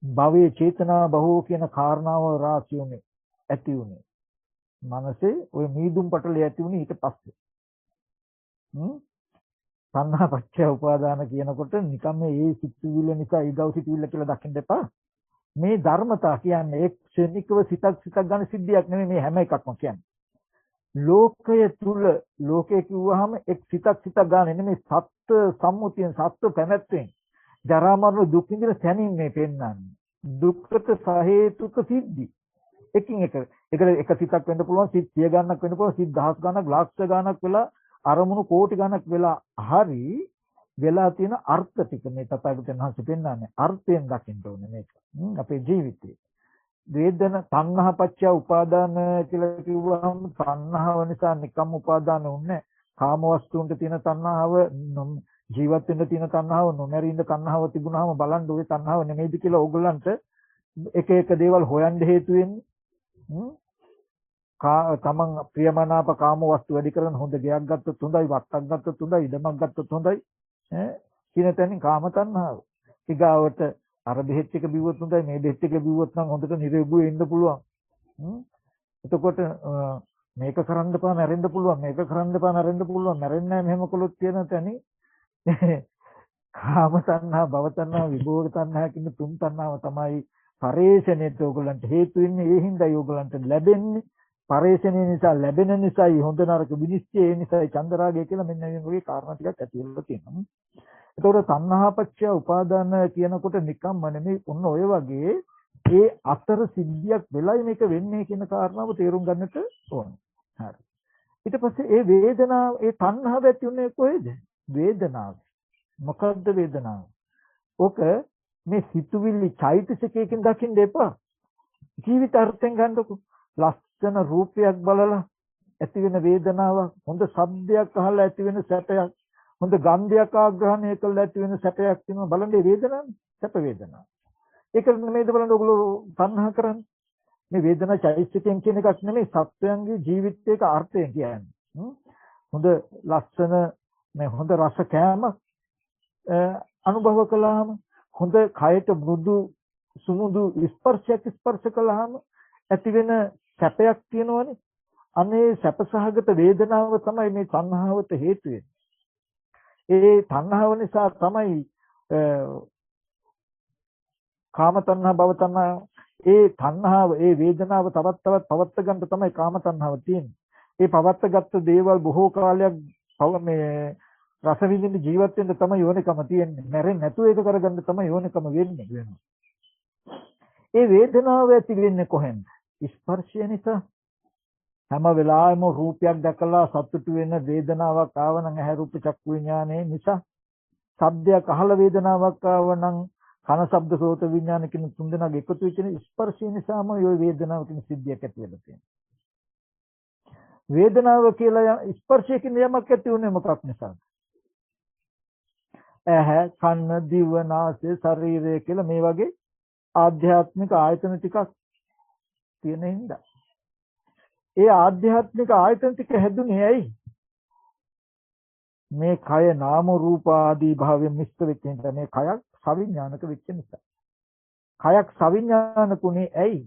භවයේ චේතනා බහුව කියන කාරණාව රාශියුනේ ඇති උනේ. මනසේ ওই මීදුම් පටලේ ඇති උනේ ඊට පස්සේ. තණ්හා පත්‍ය උපාදාන කියනකොට නිකම් මේ සිත්විල්ල නිසා ඊගව සිත්විල්ල කියලා දකින්න එපා. මේ ධර්මතා කියන්නේ එක් ක්ෂණිකව සිතක් ගන්න සිද්ධියක් නෙමෙයි මේ හැම එකක්ම කියන්නේ. ලෝකය තුල ලෝකය කිව්වහම එක් සිතක් ගන්න නෙමෙයි සත්ත්ව සම්මුතියෙන් සත්ත්ව පැවැත්වෙන් ජරා මරණ දුක් විඳින තැනින් මේ පෙන්වන්නේ. දුක්ඛත සහේතුක සිද්ධි. එකින් එක සිතක් වෙන්න පුළුවන් සිත් 100 ගණනක් වෙන්න පුළුවන් සිත් 1000 ගණනක් ලක්ෂ ගණනක් වෙලා අරමුණු කෝටි ගණනක් වෙලා හරි වෙලා තියෙන අර්ථ ටික මේ තථාගතයන් වහන්සේ පෙන්වන්නේ අර්ථයෙන් දකින්න ඕනේ මේක. අපේ ජීවිතේ වේදන තණ්හා පත්‍ය උපාදාන කියලා කිව්වහම තණ්හාව නිසා නිකම් උපාදාන උන්නේ කාම වස්තුන්ට තියෙන තණ්හාව ජීවත් වෙන්න තියෙන තණ්හාව නොමැරී ඉන්න තණ්හාව තිබුණාම බලන්න ওই තණ්හාව නෙමෙයිද කියලා ඕගොල්ලන්ට එක එක දේවල් හොයන්න හේතු වෙන්නේ. තමන් ප්‍රියමනාප කාම වස්තු වැඩි කරන හොඳ ගයක් ගත්තොත් හොඳයි වත්තක් ගත්තොත් හොඳයි ඉඩමක් ගත්තොත් හොඳයි කියන තැනින් කාම තණ්හාව. ඊගාවට අර බෙහෙත් එක බිව්වොත් හොඳයි මේ බෙහෙත් එක බිව්වොත් නම් හොඳට නිරෝගී වෙන්න පුළුවන්. එතකොට මේක කරන්න එපා මැරෙන්න පුළුවන් මේක කරන්න එපා මැරෙන්න පුළුවන් මැරෙන්නේ නැහැ මෙහෙම කළොත් කියන තැනින් කාම තණ්හා භව තණ්හා විභෝග තණ්හා කියන තුන් තණ්හාව තමයි පරේෂණයට ඕගොල්ලන්ට හේතු වෙන්නේ. ඒ හින්දා ඕගොල්ලන්ට ලැබෙන්නේ පරේෂණය නිසා ලැබෙන නිසායි හොඳ නරක විනිශ්චය ඒ නිසායි චන්දරාගය කියලා මෙන්න මේ වගේ කාරණා ටිකක් ඇති වෙලා තියෙනවා. ඒතකොට තණ්හාපච්චය උපාදාන කියනකොට නිකම්ම නෙමෙයි ඔන්න ඔය වගේ ඒ අතර සිද්ධියක් වෙලයි මේක වෙන්නේ කියන කාරණාව තේරුම් ගන්නට ඕන. හරි. ඊට පස්සේ ඒ වේදනාව ඒ තණ්හාව ඇති උනේ කොහෙද? වේදනාව. මොකද්ද වේදනාව? ඔක මේ සිතුවිලි චෛතසිකයකින් දකින්න එපා. ජීවිත අර්ථයෙන් ගන්නකො. ලස්සන රූපයක් බලලා ඇති වෙන වේදනාවක්, හොඳ ශබ්දයක් අහලා ඇති වෙන සැපයක්, හොඳ ගන්ධයක් ආග්‍රහණය කළා ඇති වෙන සැපයක් තියෙනවා බලන්නේ වේදනාවක්, සැප වේදනාවක්. ඒක නෙමෙයිද බලන්න ඔයගොල්ලෝ තණ්හා කරන්නේ. මේ වේදනා චෛතසිකයෙන් කියන එකක් නෙමෙයි සත්වයන්ගේ ජීවිතයක අර්ථය කියන්නේ. හොඳ ලස්සන මේ හොඳ රස කෑම අනුභව කළාම හොඳ කයට මෘදු සුමුදු ස්පර්ශ කළාම ඇති වෙන සැපයක් තියෙනවනේ. අනේ සැපසහගත වේදනාව තමයි මේ තණ්හාවට හේතු වෙන්නේ. ඒ තණ්හාව නිසා තමයි කාම තණ්හා භව තණ්හා ඒ තණ්හාව ඒ වේදනාව තවත් පවත්ත ගන්න තමයි කාම තණ්හාව තියෙන්නේ. ඒ පවත්තගත්තු දේවල් බොහෝ කාලයක් මේ රස විඳින්න ජීවත් වෙන්න තමයි යෝනිකම තියෙන්නේ. මැරෙන්නේ නැතුව ඒක කරගන්න තමයි යෝනිකම වෙන්නේ. ඒ වේදනාව ඇති වෙන්නේ කොහෙන්ද? ස්පර්ශය නිසා. හැම වෙලාවෙම රූපයක් දැකලා සතුටු වෙන වේදනාවක් ආවනම් ඇහැ රූප චක්කු විඥානයේ නිසා. ශබ්දයක් අහලා වේදනාවක් ආවනම් කන ශබ්ද සෝත විඥාන කියන තුන් දෙනාගේ එකතු වෙච්ච ස්පර්ශය නිසාම ওই වේදනාව කියන සිද්ධියක් ඇති වෙලා තියෙනවා. වේදනාව කියලා ස්පර්ශයකින් යමක් ඇති උනේ මොකක් නිසාද? ඇහැ, කන, දිව, නාසය, ශරීරය කියලා මේ වගේ ආධ්‍යාත්මික ආයතන ටිකක් තියෙන හින්දා. ඒ ආධ්‍යාත්මික ආයතන ටික හැදුනේ ඇයි? මේ කය නාම රූප ආදී භාවයෙන් මිශ්‍ර වෙච්ච නිසා, මේ කයක් සවිඥානික වෙච්ච නිසා. කයක් සවිඥානිකුනේ ඇයි?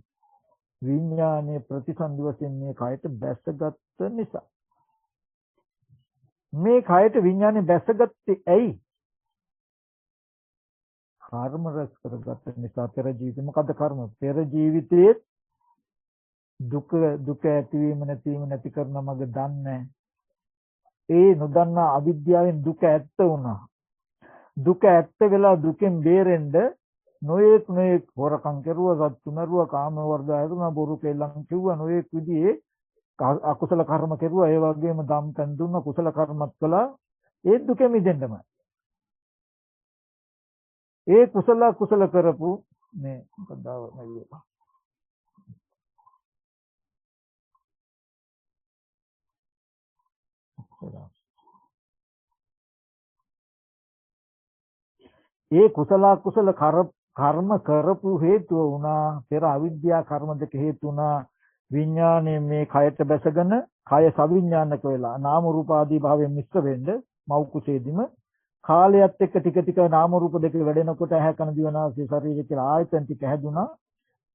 විඥානයේ ප්‍රතිසන්දි වශයෙන් මේ කයට බැසගත් නිසා. මේ කයට විඥානේ බැසගත්තේ ඇයි? කර්ම රැස් කරගත්ත නිසා. පෙර ජීවිතේ මොකද්ද කර්ම? පෙර ජීවිතයේ දුක ඇතිවීම නැතිවීම නැති කරන මග දන්නේ. ඒ නොදන්නා අවිද්‍යාවෙන් දුක ඇත්ත වුණා. දුක ඇත්ත වෙලා දුකෙන් බේරෙන්න නොයෙක් හොරකම් කරුවා, සත්තු මරුවා, කාම වර්ධය දුන්නා, බොරු කෙල්ලන් කිව්වා, නොයෙක් විදිහේ අකුසල කර්ම කෙරුවා. ඒ වගේම දම් පෙන් දුන්නා, කුසල කර්මත් කළා. ඒ දුක මිදෙන්නම. ඒ කුසල කරපු මේ මොකක්ද ආව ඒ කුසල කර්ම කරපු හේතුව වුණා. පෙර අවිද්‍යා කර්ම දෙක හේතු වුණා. විඥාණය මේ කයට බැසගෙන කය සවිඥානික වෙලා නාම රූප ආදී භාවයෙන් මිශ්‍ර වෙන්න මව් කුසේදීම කාලයත් එක්ක ටික ටික නාම රූප දෙක වැඩෙනකොට ඇහැ කන දිව නාසය ශරීරය කියලා ආයතන ටික හැදුනා.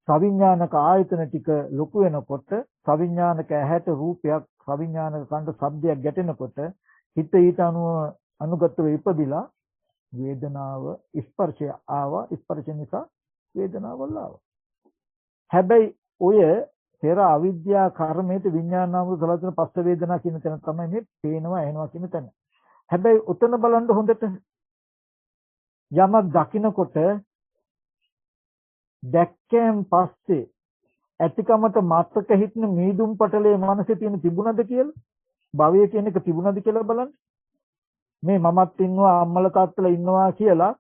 සවිඥානික ආයතන ටික ලොකු වෙනකොට සවිඥානික ඇහැට රූපයක්, සවිඥානික කණ්ඩ ශබ්දයක් ගැටෙනකොට හිත ඊට අනුගතව ඉපදිලා වේදනාව ස්පර්ශය ආවා. ස්පර්ශ නිසා වේදනාවල් ආවා. හැබැයි ඔය පෙර අවිද්‍යා කර්මයේ විඥාන නාම රූප සලසන පස්ස වේදනා කියන තැන තමයි මේ පේනවා ඇහෙනවා කියන තැන. හැබැයි උතන බලන්න හොඳට යමක් දකින්නකොට දැක්කෙන් පස්සේ ඇතිකමට මත්තක හිටින මීදුම් පටලේ මනසේ තියෙන තිබුණද කියලා, භවය කියන එක තිබුණද කියලා බලන්න. මේ මමත් ඉන්නවා, අම්මලා තාත්තලා ඉන්නවා කියලා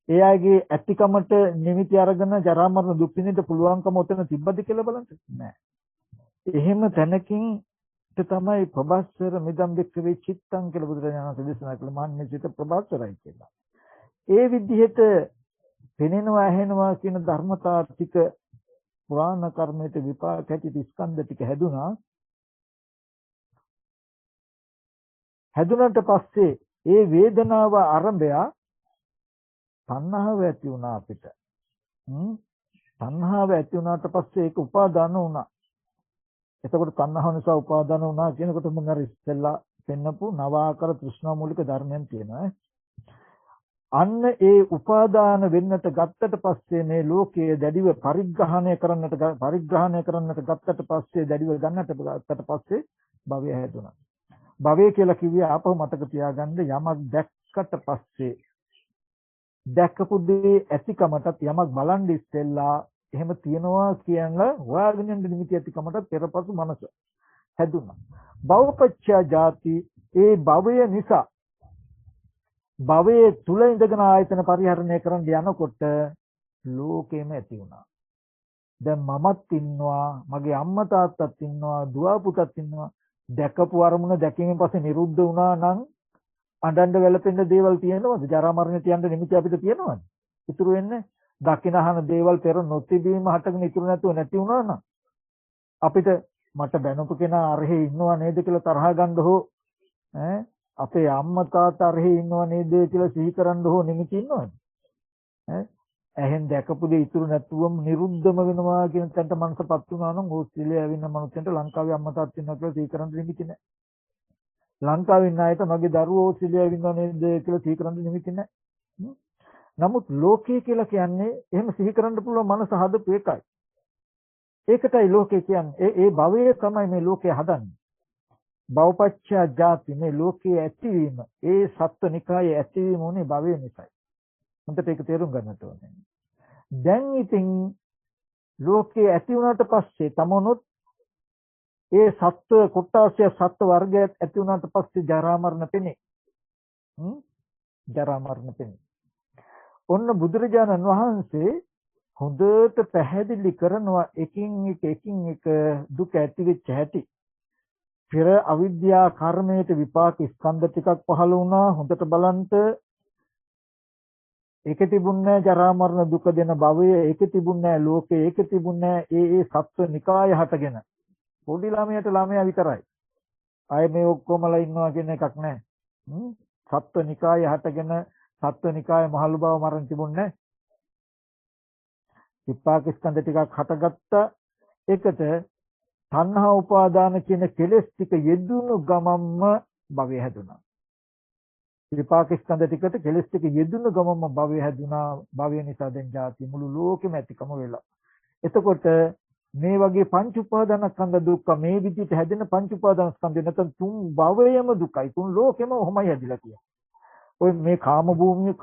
එයාගේ ඇතිකමට නිමිති අරගෙන ජරා මරණ දුක් විඳින්න පුළුවන්කම උතන තිබ්බද කියලා බලන්න. නෑ. එහෙම තැනකින් තමයි ප්‍රභාස්වර මිදම් දෙක්කවේ චිත්තං කියලා බුදුරජාණන් වහන්සේ දේශනා කළ මාන්නේ චිත්ත ප්‍රභාස්වරයි කියලා. ඒ විදිහට පෙනෙනවා ඇහෙනවා කියන ධර්මතා ටික පුරාණ කර්මයට විපාක ඇති ස්කන්ධ ටික හැදුනා. හැදුනට පස්සේ ඒ වේදනාව ආරම්භය තණ්හාව ඇති වුණා අපිට. තණ්හාව ඇති වුණාට පස්සේ ඒක උපාදාන වුණා. එතකොට තණ්හාව නිසා උපාදාන වුණා කියනකොට මම අර ඉස්සෙල්ලා පෙන්නපු නවාකර තෘෂ්ණා මූලික ධර්මයන් තියෙනවා. අන්න ඒ උපාදාන වෙන්නට ගත්තට පස්සේ මේ ලෝකයේ දැඩිව පරිග්‍රහණය කරන්නට ගත්තට පස්සේ දැඩිව ගත්තට පස්සේ භවය හැදුණා. භවය කියලා කිව්වේ ආපහු මතක තියාගන්න යමක් දැක්කට පස්සේ දැක්කපු දේ ඇතිකමටත් යමක් බලන් ඉස්සෙල්ලා එහෙම තියනවා කියලා හොයාගෙන යන නිමිති ඇතිකමටත් පෙරපසු මනස හැදුණා. භවපච්චය ජාති ඒ භවය නිසා භවයේ තුල ඉඳගෙන ආයතන පරිහරණය කරන්න යනකොට ලෝකෙම ඇති වුණා. දැන් මමත් ඉන්නවා, මගේ අම්මා තාත්තත් ඉන්නවා, දුව පුතත් ඉන්නවා. දැකපු අරමුණ දැකීමෙන් පස්සේ නිරුද්ධ වුණා නම් අඬන්න වැළපෙන්න දේවල් තියෙනවද? ජරා මරණ තියන්න නිමිති අපිට තියෙනවද? ඉතුරු වෙන්නේ දකින්නහන දේවල් පෙර නොතිබීම හටගෙන ඉතුරු නැතුව නැති වුණා නම් අපිට මට බැනපු කෙනා අරහේ ඉන්නව නේද කියලා තරහ ගන්න හෝ අපේ අම්මා තාත්තා අරහේ ඉන්නව නේද කියලා සිහි කරන්න හෝ නිමිති ඉන්නවද? ඇහෙන් දැකපු දේ ඉතුරු නැතුවම නිරුද්ධම වෙනවා කියන තැනට මනසපත් වුණා නම් ඕස්ට්‍රේලියාවේ ඇවින්න මනුස්සයන්ට ලංකාවේ අම්මා තාත්තා ඉන්නවා කියලා සිහි කරන්න නිමිති නැහැ. ලංකාවේ ඉන්න අයට මගේ දරුවෝ ඕස්ට්‍රේලියාවේ ඉන්නව නේද කියලා සිහි කරන්න නිමිති නැහැ. නමුත් ලෝකය කියලා කියන්නේ එහෙම සිහි කරන්න පුළුවන් මනස හදපු එකයි. ඒකටයි ලෝකය කියන්නේ. ඒ භවයේ තමයි මේ ලෝකය හදන්නේ. භවපච්චය ජාති මේ ලෝකයේ ඇතිවීම, ඒ සත්ත්වනිකායේ ඇතිවීම උනේ භවය නිසායි. හොඳට ඒක තේරුම් ගන්නට ඕනේ. දැන් ඉතින් ලෝකයේ ඇති වුණාට පස්සේ තමනුත් ඒ සත්ත්ව කොටාසිය සත්ත්ව වර්ගයක් ඇති වුණාට පස්සේ ජරා මරණ පෙනේ. ජරා මරණ පෙනේ. ඔන්න බුදුරජාණන් වහන්සේ හොඳට පැහැදිලි කරනවා එකින් එක දුක ඇති වෙච්ච හැටි. පෙර අවිද්‍යා කර්මයට විපාක ස්කන්ධ ටිකක් පහළ වුණා. හොඳට බලන්න. ඒකේ තිබුණේ ජරා මරණ දුක දෙන භවය, ඒකේ තිබුණේ ලෝකේ, ඒකේ තිබුණේ ඒ සත්ව නිකාය හටගෙන. පොඩි ළමයා විතරයි. ආයේ මේ ඔක්කොමලා ඉන්නවා කියන එකක් නැහැ. සත්ව නිකාය හටගෙන සත්ව නිකාය මහලු බව මරණ තිබුණේ විපාක ස්කන්ධ ටිකක් හටගත්තා. ඒකට තණ්හා උපාදාන කියන කෙලෙස් ටික යෙදුණු ගමම්ම භවය හැදුනා. විපාක ස්කන්ධ ටිකට කෙලෙස් ටික යෙදුණු ගමම්ම භවය හැදුනා. භවය නිසා දැන් ජාති මුළු ලෝකෙම ඇතිකම වෙලා. එතකොට මේ වගේ පංච උපාදානස්කන්ධ දුක්ඛ මේ විදිහට හැදෙන පංච උපාදානස්කන්ධ නැත්නම් තුන් භවයම දුකයි. තුන් ලෝකෙම ඔහොමයි හැදිලා තියෙන්නේ. ඔය මේ කාම භූමිය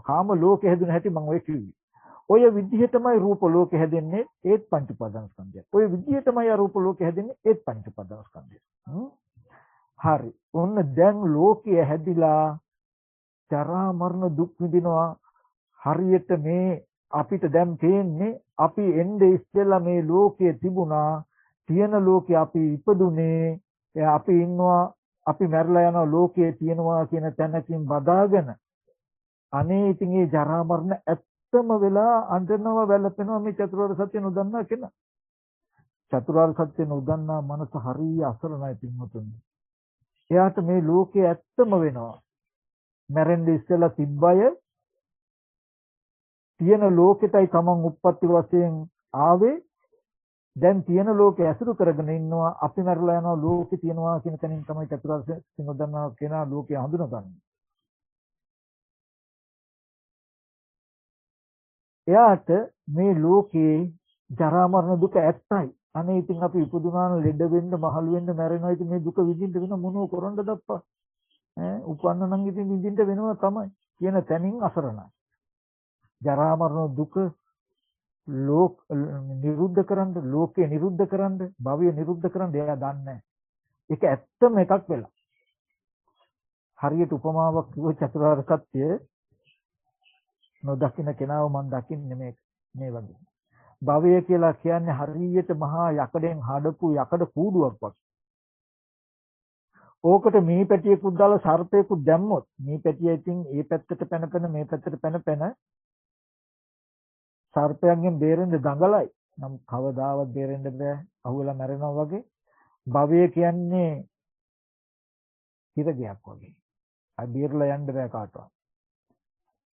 කාම ලෝකෙ හැදුන හැටි මම ඔය කිව්වේ. ඔය විදිහටමයි රූප ලෝකෙ හැදෙන්නේ ඒත් පංච උපාදානස්කන්ධය. ඔය විදිහටමයි අරූප ලෝකෙ හැදෙන්නේ ඒත් පංච උපාදානස්කන්ධය. හරි. ඔන්න දැන් ලෝකය හැදිලා ජරා මරණ දුක් විඳිනවා. හරියට මේ අපිට දැන් තේන්නේ අපි එnde ඉස්සෙල්ලා මේ ලෝකයේ තිබුණා. තියෙන ලෝකේ අපි ඉපදුනේ. අපි ඉන්නවා අපි මැරලා යනවා ලෝකයේ තියෙනවා කියන තැනකින් බදාගෙන අනේ ඉතින් මේ ජරා මරණ ඇත්තම වෙලා අඬනවා වැළපෙනවා මේ චතුරාර්ය සත්‍ය නොදන්නා කෙනා. චතුරාර්ය සත්‍ය නොදන්නා මනස හරිය අසරණයි පින්වතුනි. එයාට මේ ලෝකයේ ඇත්තම වෙනවා. මැරෙන්න ඉස්සෙල්ලා තිබ්බය තියෙන ලෝකෙටයි තමන් උප්පත්ති වශයෙන් ආවේ. දැන් තියෙන ලෝකේ ඇසුරු කරගෙන ඉන්නවා. අපි මැරලා යනවා ලෝකේ තියෙනවා කියන තැනින් තමයි චතුරාර්ය සත්‍ය නොදන්නා කෙනා ලෝකේ හඳුනගන්නේ. එයාට මේ ලෝකේ ජරා මරණ දුක ඇත්තයි. අනේ ඉතින් අපි ඉපදුනාන ලෙඩ වෙන්න මහලු වෙන්න මැරෙනවා. ඉතින් මේ දුක විඳින්න වෙන මොනෝ කරන්නද අප්පා? උපන්න නම් ඉතින් විඳින්න වෙනවා තමයි කියන තැනින් අසරණයි. ජරා මරණ දුක නිරුද්ධ කරන්න, ලෝකේ නිරුද්ධ කරන්න, භවය නිරුද්ධ කරන්න එයා දන්නේ නැහැ. ඒක ඇත්තම එකක් වෙලා. හරියට උපමාවක් කිව්ව චතුරාර්ය සත්‍ය නොදකින්න කෙනාව මම දකින්නේ මේ වගේ. භවය කියලා කියන්නේ හරියට මහා යකඩෙන් හදපු යකඩ කූඩුවක් වගේ. ඕකට මේ පැටියෙකුත් දාලා සර්පයෙකුත් දැම්මොත් මේ පැටිය ඉතින් ඒ පැත්තට පැනපැන මේ පැත්තට පැනපැන සර්පයන්ගෙන් බේරෙන්න දඟලයි. නම් කවදාවත් බේරෙන්න බෑ. අහුවෙලා මැරෙනවා වගේ. භවය කියන්නේ හිරගයක් වගේ. අය බේරලා යන්න බෑ කාටවත්.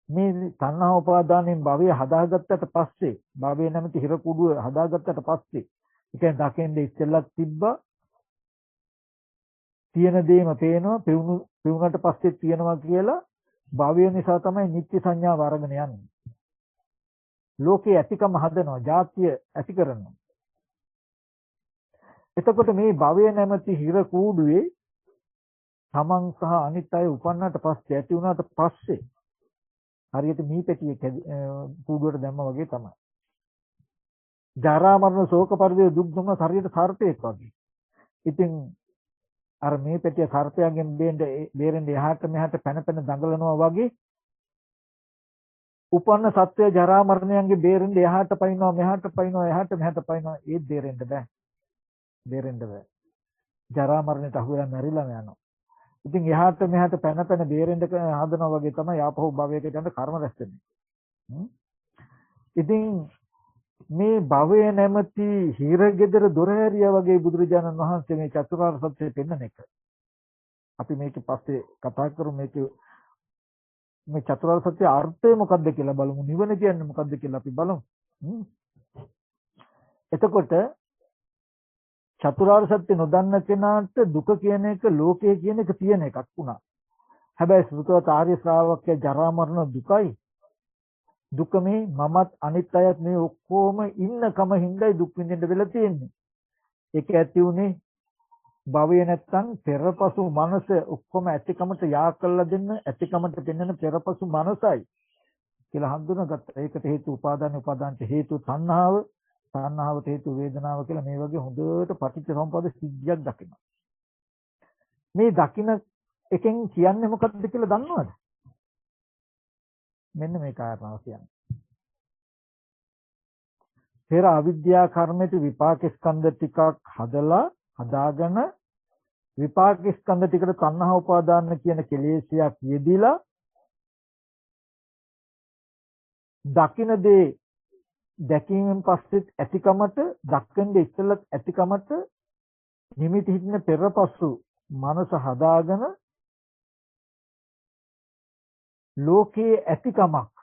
මේ තණ්හා උපාදානයෙන් භවය හදාගත්තට පස්සේ භවය නැමැති හිර කුඩුව හදාගත්තට පස්සේ ඒ කියන්නේ දකින්නේ ඉස්සෙල්ලක් තිබ්බා තියෙන දේම පේනවා පෙවුනට පස්සේ තියෙනවා කියලා භවය නිසා තමයි නිත්‍ය සංඥාව අරගෙන යන්නේ. ලෝකේ ඇතිකම හදනවා, ජාතිය ඇති කරනවා. එතකොට මේ භවය නැමැති හිර කූඩුවේ තමන් සහ අනිත් අය උපන්නට පස්සේ ඇති වුණාට පස්සේ හරියට මේ පැටියෙක් කූඩුවට දැම්මා වගේ තමයි. ජරා මරණ ශෝක පරිදේ දුක් දුන්න හරියට සර්පයෙක් වගේ. ඉතින් අර මේ පැටිය සර්පයන්ගෙන් බේරෙන්න එහාට මෙහාට පැන පැන දඟලනවා වගේ උපන්න සත්වය ජරා මරණයන්ගේ බේරෙන්න එහාට පයින්නවා මෙහාට පයින්නවා එහාට මෙහාට පයින්නවා ඒත් බේරෙන්න බෑ. බේරෙන්න බෑ. ජරා මරණයට අහු වෙලා මැරිලාම යනවා. ඉතින් එහාට මෙහාට පැන පැන බේරෙන්න හදනවා වගේ තමයි ආපහු භවයකට යන කර්ම රැස් වෙන්නේ. ඉතින් මේ භවය නැමැති හිරගෙදර දොර හැරියා වගේ බුදුරජාණන් වහන්සේ මේ චතුරාර්ය සත්‍ය පෙන්වන එක. අපි මේක පස්සේ කතා කරමු මේ චතුරාර්ය සත්‍ය අර්ථය මොකක්ද කියලා බලමු. නිවන කියන්නේ මොකක්ද කියලා අපි බලමු. එතකොට චතුරාර්ය සත්‍ය නොදන්න කෙනාට දුක කියන එක ලෝකය කියන එක තියෙන එකක් වුණා. හැබැයි සුතවත් ආර්ය ශ්‍රාවකයා ජරා මරණ දුකයි. දුක මේ මමත් අනිත් අයත් මේ ඔක්කොම ඉන්නකම හින්දායි දුක් විඳින්න වෙලා තියෙන්නේ. ඒක ඇති උනේ භවය නැත්තම් පෙරපසු මනස ඔක්කොම ඇතිකමට යා කළා දෙන්න ඇතිකමට දෙන්නන පෙරපසු මනසයි කියලා හඳුනාගත්තා. ඒකට හේතු උපාදානට හේතු තණ්හාව, තණ්හාවට හේතු වේදනාව කියලා මේ වගේ හොඳට පටිච්චසමුප්පාද සිද්ධියක් දකිනවා. මේ දකින එකෙන් කියන්නේ මොකක්ද කියලා දන්නවද? මෙන්න මේ කාරණාව කියන්නේ. පෙර අවිද්‍යා කර්මයට විපාක ස්කන්ධ ටිකක් හදාගෙන විපාක ස්කන්ධ ටිකට තණ්හා උපාදාන කියන කෙලෙසයක් යෙදිලා දකින දේ දැකීමෙන් පස්සෙත් ඇතිකමට දක්කන්නේ ඉස්සෙල්ලත් ඇතිකමට නිමිති හිටින පෙරපසු මනස හදාගෙන ලෝකයේ ඇතිකමක්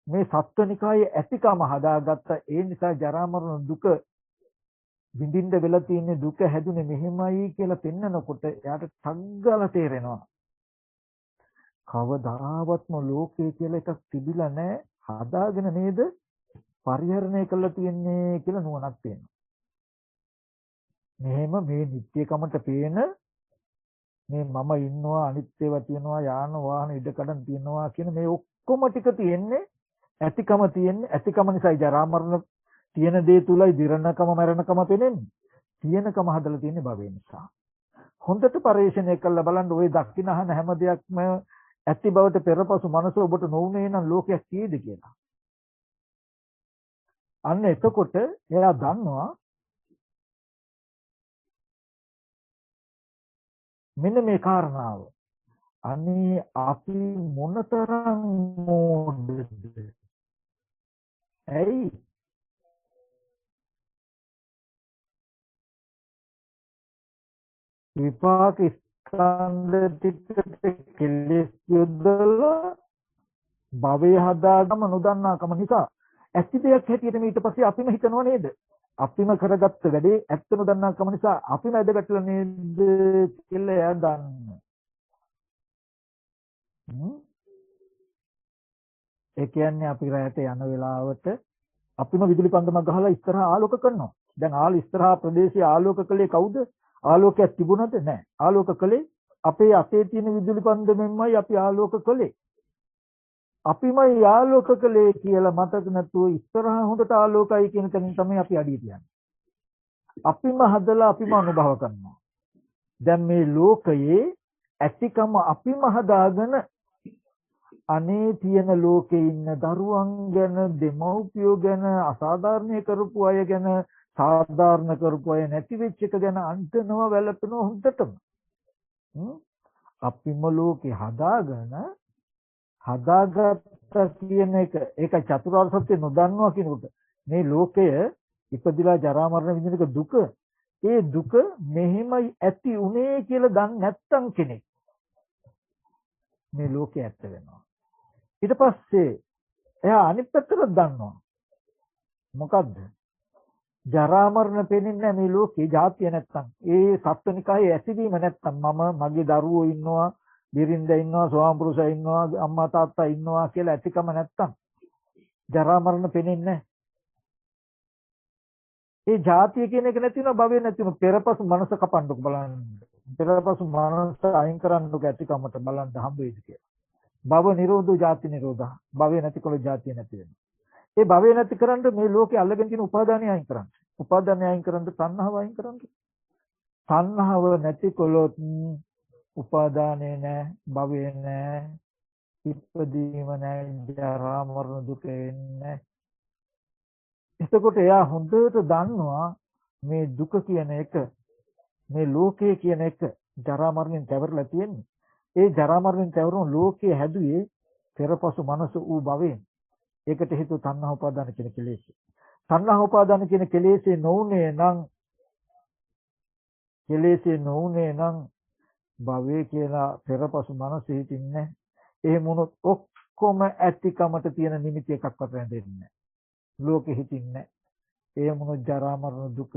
මේ සත්වනිකායේ ඇතිකම හදාගත්ත ඒ නිසා ජරා මරණ දුක විඳින්න වෙලා තියෙන දුක හැදුනේ මෙහෙමයි කියලා පෙන්නකොට එයාට ටග්ගල තේරෙනවා කවදාවත්ම ලෝකය කියලා එකක් තිබිලා නැහැ හදාගෙන නේද පරිහරණය කරලා තියෙන්නේ කියලා නුවණක් තියෙනවා. මෙහෙම මේ නිත්‍යකමට පේන මේ මම ඉන්නවා අනිත්‍යව තියෙනවා යාන වාහන ඉඩකඩම් තියෙනවා කියන මේ ඔක්කොම ටික තියෙන්නේ ඇතිකම තියෙන්නේ ඇතිකම නිසායි ජරා මරණ තියෙන දේ තුලයි දිරණකම මරණකම පෙනෙන්නේ. තියෙනකම හදලා තියෙන්නේ භවය නිසා. හොඳට පරිශ්‍රණය කරලා බලන්න ওই දක්ින අහන හැම දෙයක්ම ඇති බවට පෙරපසු මනස ඔබට නොඋනේ නම් ලෝකයක් කීයද කියලා. අන්න එතකොට එයා දන්නවා මෙන්න මේ කාරණාව. අනේ අපි මොනතරම් මෝඩද? ඇයි? විපාක ස්කන්ධ ටිකට කෙලෙස් යොදලා භවය හදාගම නොදන්නාකම නිසා ඇති දෙයක් හැටියට ඊට පස්සේ අපිම හිතනව නේද? අපිම කරගත්ත වැඩේ ඇත්ත නොදන්නාකම නිසා අපිම ඇදගැටලා නේද කියලා එයා දන්නේ. ඒ කියන්නේ අපි රැයට යන වෙලාවට අපිම විදුලි පන්දමක් ගහලා ඉස්සරහා ආලෝක කරනවා. දැන් ඉස්සරහා ප්‍රදේශයේ ආලෝක කළේ කවුද? ආලෝකයක් තිබුණද නැහැ. ආලෝක කළේ අපේ අතේ තියෙන විදුලි පන්දමෙන්මයි අපි ආලෝක කළේ. අපිමයි ආලෝක කළේ කියලා මතක නැතුව ඉස්සරහා හොඳට ආලෝකයි කියන තැනින් තමයි අපි අඩිය තියන්නේ. අපිම හදලා අපිම අනුභව කරනවා. දැන් මේ ලෝකයේ ඇතිකම අපිම හදාගෙන අනේ තියෙන ලෝකේ ඉන්න දරුවන් ගැන දෙමව්පියෝ ගැන අසාධාරණ කරපු අය ගැන සාධාරණ කරපු අය නැති වෙච්ච එක ගැන අන්තනව වැළපෙනවා හොඳටම. අපිම ලෝකේ හදාගත්ත කියන එක ඒක චතුරාර්ය සත්‍ය නොදන්නවා කියනකොට මේ ලෝකය ඉපදිලා ජරා මරණ විඳින එක දුක. ඒ දුක මෙහෙමයි ඇති උනේ කියලා දන්නේ නැත්තම් කෙනෙක් මේ ලෝකේ ඇත්ත වෙනවා. ඊට පස්සේ එයා අනිත් පැත්තට දන්නවා. මොකද්ද? ජරා මරණ පෙනෙන්නේ මේ ලෝකේ ජාතිය නැත්තම්. ඒ සත්වනිකායේ ඇතිවීම නැත්තම් මම මගේ දරුවෝ ඉන්නවා, බිරිඳ ඉන්නවා, ස්වාමිපුරුෂයා ඉන්නවා, අම්මා තාත්තා ඉන්නවා කියලා ඇතිකම නැත්තම් ජරා මරණ පෙනෙන්නේ ඒ ජාතිය කියන එක නැති වෙනවා, භවය නැති වෙනවා. පෙරපසු මනස කපන්නකො බලන්න. පෙරපසු මනස අයින් කරන්නකො ඇතිකමට බලන්න හම්බ වෙයිද කියලා. භව නිරෝධෝ ජාති නිරෝධා. භවය නැතිකොල ජාතිය නැති වෙනවා. ඒ භවය නැති කරන්න මේ ලෝකේ අල්ලගෙන තියෙන උපාදානය අයින් කරන්න. උපාදානය අයින් කරන්න තණ්හාව අයින් කරන්න. තණ්හාව නැතිකොලොත් උපාදානේ නැහැ, භවය නැහැ, ඉපදීම නැහැ, ජරා මරණ දුක එන්නේ. එතකොට එයා හොඳට දන්නවා මේ දුක කියන එක, මේ ලෝකය කියන එක ජරා මරණයෙන් තැවරලා තියෙන්නේ. ඒ ජරා මරණයෙන් තැවරුණු ලෝකයේ හැදුවේ පෙරපසු මනස ඌ භවයෙන්. ඒකට හේතුව තණ්හා උපාදාන කියන කෙලෙස්. තණ්හා උපාදාන කියන කෙලෙස්ේ නොඋනේ නම් භවයේ කියලා පෙරපසු මනස හිතින්නේ. එහෙම වුණොත් ඔක්කොම ඇතිකමට තියෙන නිමිති එකක්වත් වැඳෙන්නේ නැහැ. ලෝකෙ හිතින්නේ. එහෙම වුණොත් ජරා මරණ දුක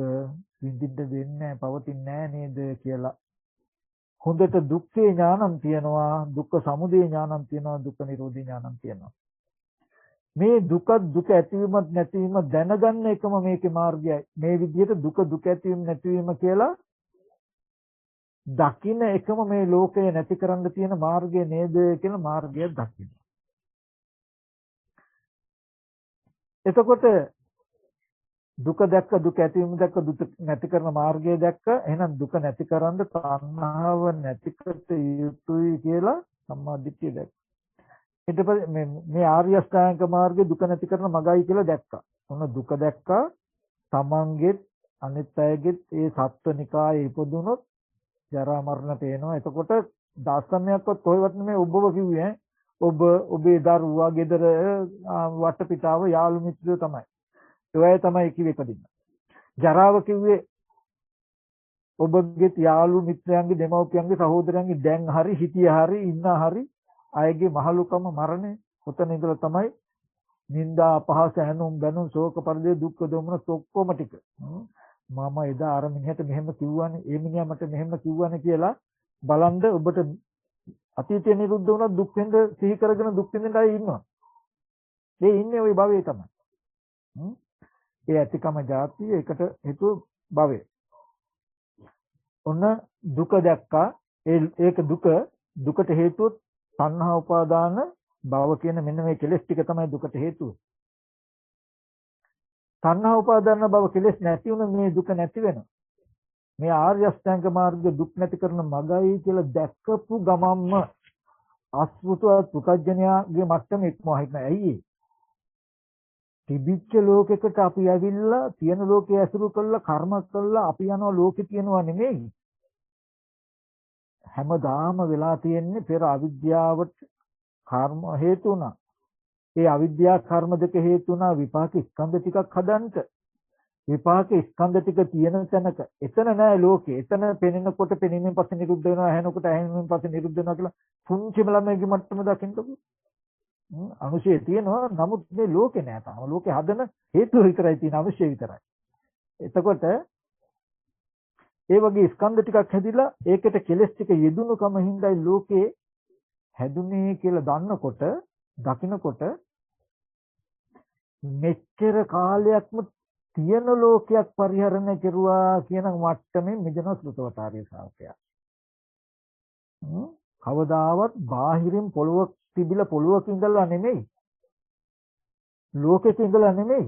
විඳින්න දෙන්නේ පවතින්නේ නේද කියලා. හොඳට දුක්ඛේ ඥානං තියනවා, දුක්ඛ සමුදය ඥානං තියනවා, දුක්ඛ නිරෝධී ඥානං තියනවා. මේ දුක ඇතිවීමත් නැතිවීම දැනගන්න එකම මේකේ මාර්ගයයි. මේ විදිහට දුක ඇතිවීම නැතිවීම කියලා දකින්න එකම මේ ලෝකය නැති කරන්න තියෙන මාර්ගය නේද කියලා මාර්ගය දකින්න. එතකොට දුක දැක්ක, දුක ඇතිවීම දැක්ක, දුක නැති කරන මාර්ගය දැක්ක. එහෙනම් දුක නැති කරන්න තණ්හාව නැති කර යුතුයි කියලා සම්මාදිට්ඨිය දැක්ක. ඊට පස්සේ මේ ආර්ය අෂ්ටාංග මාර්ගයේ දුක නැති කරන මගයි කියලා දැක්කා. ඔන්න දුක දැක්කා. තමන්ගේ අනිත් අයගෙත් ඒ සත්වනිකායේ ඉපදුනොත් ජරා මරණ පේනවා. එතකොට දර්ශනයක්වත් කොහෙවත් නෙමෙයි ඔබව කිව්වේ ඈ. ඔබේ දරුවා ගෙදර වටපිටාව යාළු මිත්‍රයෝ තමයි. ඒවයි තමයි කිව්වේ ඉපදින්න. ජරාව කිව්වේ ඔබගේ යාළු මිත්‍රයන්ගේ දෙමව්පියන්ගේ සහෝදරයන්ගේ දැන් හරි හිටිය හරි ඉන්න හරි අයගේ මහලුකම මරණය ඔතන ඉඳලා තමයි නිന്ദා අපහාස හැනුම් බැනුම් ශෝක පරිදේ දුක්ඛ දොමන ඔක්කොම ටික. මම එදා අර මිනිහට මෙහෙම කිව්වනේ ඒ මිනිහා මට මෙහෙම කිව්වනේ කියලා බලන්ද ඔබට අතීතය නිරුද්ධ වුණා දුක් වෙනද සිහි කරගෙන දුක් වෙනද අය ඉන්නවා. ඒ ඉන්නේ ওই භවයේ තමයි. ඒ ඇතිකම જાතිය එකට හේතු භවය. ඔන්න දුක දැක්කා. ඒක දුකට හේතුව තණ්හා උපාදාන භව කියන මෙන්න මේ කෙලෙස් ටික තමයි දුකට හේතුව. තණ්හා උපාදාන භව කෙලෙස් නැති වුණ මේ දුක නැති වෙනවා. මේ ආර්ය අෂ්ටාංග මාර්ග දුක් නැති කරන මගයි කියලා දැක්කපු ගමම්ම අස්වෘත පුකඥයාගේ මට්ටම ඉක්මවා හිටන. ඇයි තිබිච්ච ලෝකයකට අපි ඇවිල්ලා තියෙන ලෝකයේ ඇසුරු කළා කර්ම කළා අපි යනවා ලෝකෙ තියෙනවා නෙමෙයි. හැමදාම වෙලා තියෙන්නේ පෙර අවිද්‍යාවට කර්ම හේතු වුණා. ඒ අවිද්‍යා කර්ම දෙක හේතු වුණා විපාක ස්කන්ධ ටිකක් හදන්නට. විපාක ස්කන්ධ ටික තියෙන තැනක එතන නෑ ලෝකේ. එතන පෙනෙනකොට පෙනීමෙන් පස්සේ නිරුද්ධ වෙනවා, ඇහෙනකොට ඇහෙනීමෙන් පස්සේ නිරුද්ධ වෙනවා කියලා පුංචිම ළමයිගේ මට්ටම දකින්නකො. අනුශය තියෙනවා. නමුත් මේ ලෝකේ නෑ තාම. ලෝකේ හදන හේතු විතරයි තියෙන, අවශ්‍ය විතරයි. එතකොට ඒ වගේ ස්කන්ධ ටිකක් හැදිලා ඒකට කෙලස් ටික යෙදුණු කම හින්දායි ලෝකේ හැදුනේ කියලා දන්නකොට දකින්නකොට මෙච්චර කාලයක්ම තියෙන ලෝකයක් පරිහරණය කෙරුවා කියන මට්ටමින් මිදෙන සෘතවතාරිය ශාස්ත්‍රය. කවදාවත් බාහිරින් පොළොවක් තිබිලා පොළොවක ඉඳලා නෙමෙයි. ලෝකෙක ඉඳලා නෙමෙයි.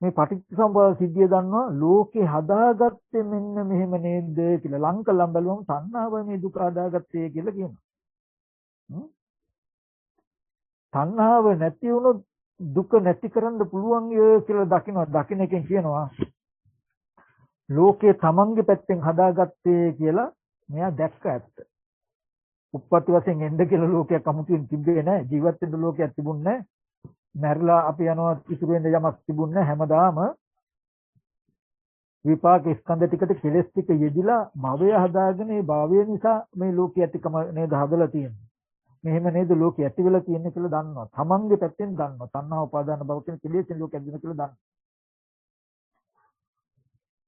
මේ පටිච්චසමුප්පාද සිද්ධිය දන්නවා ලෝකේ හදාගත්තේ මෙන්න මෙහෙම නේද කියලා ලංකලම් බැලුවම තණ්හාව මේ දුක හදාගත්තේ කියලා කියනවා. තණ්හාව නැති වුණොත් දුක නැති කරන්න පුළුවන් කියලා දකිනවා. දකින්න එකෙන් කියනවා ලෝකේ තමන්ගේ පැත්තෙන් හදාගත්තේ කියලා මෙයා දැක්ක ඇත්ත. උප්පත්ති වශයෙන් එන්න කියලා ලෝකයක් අමුතුවෙන් තිබ්බේ නැහැ. ජීවත් වෙන්න ලෝකයක් තිබුණේ නැහැ. මැරිලා අපි යනවා ඉතුරු වෙන යමක් තිබුණේ හැමදාම විපාක ස්කන්ධ ටිකට කෙලස් ටික යෙදිලා භවය හදාගෙන ඒ භවය නිසා මේ ලෝකයේ ඇතිකම නේද හදලා තියෙන්නේ. මෙහෙම නේද ලෝකයේ ඇති වෙලා තියෙන්නේ කියලා දන්නවා. තමන්ගේ පැත්තෙන් දන්නවා. තණ්හා උපාදාන භව කියන කෙලෙස්ෙන් ලෝකෙ ඇතිවෙන කියලා දන්නවා.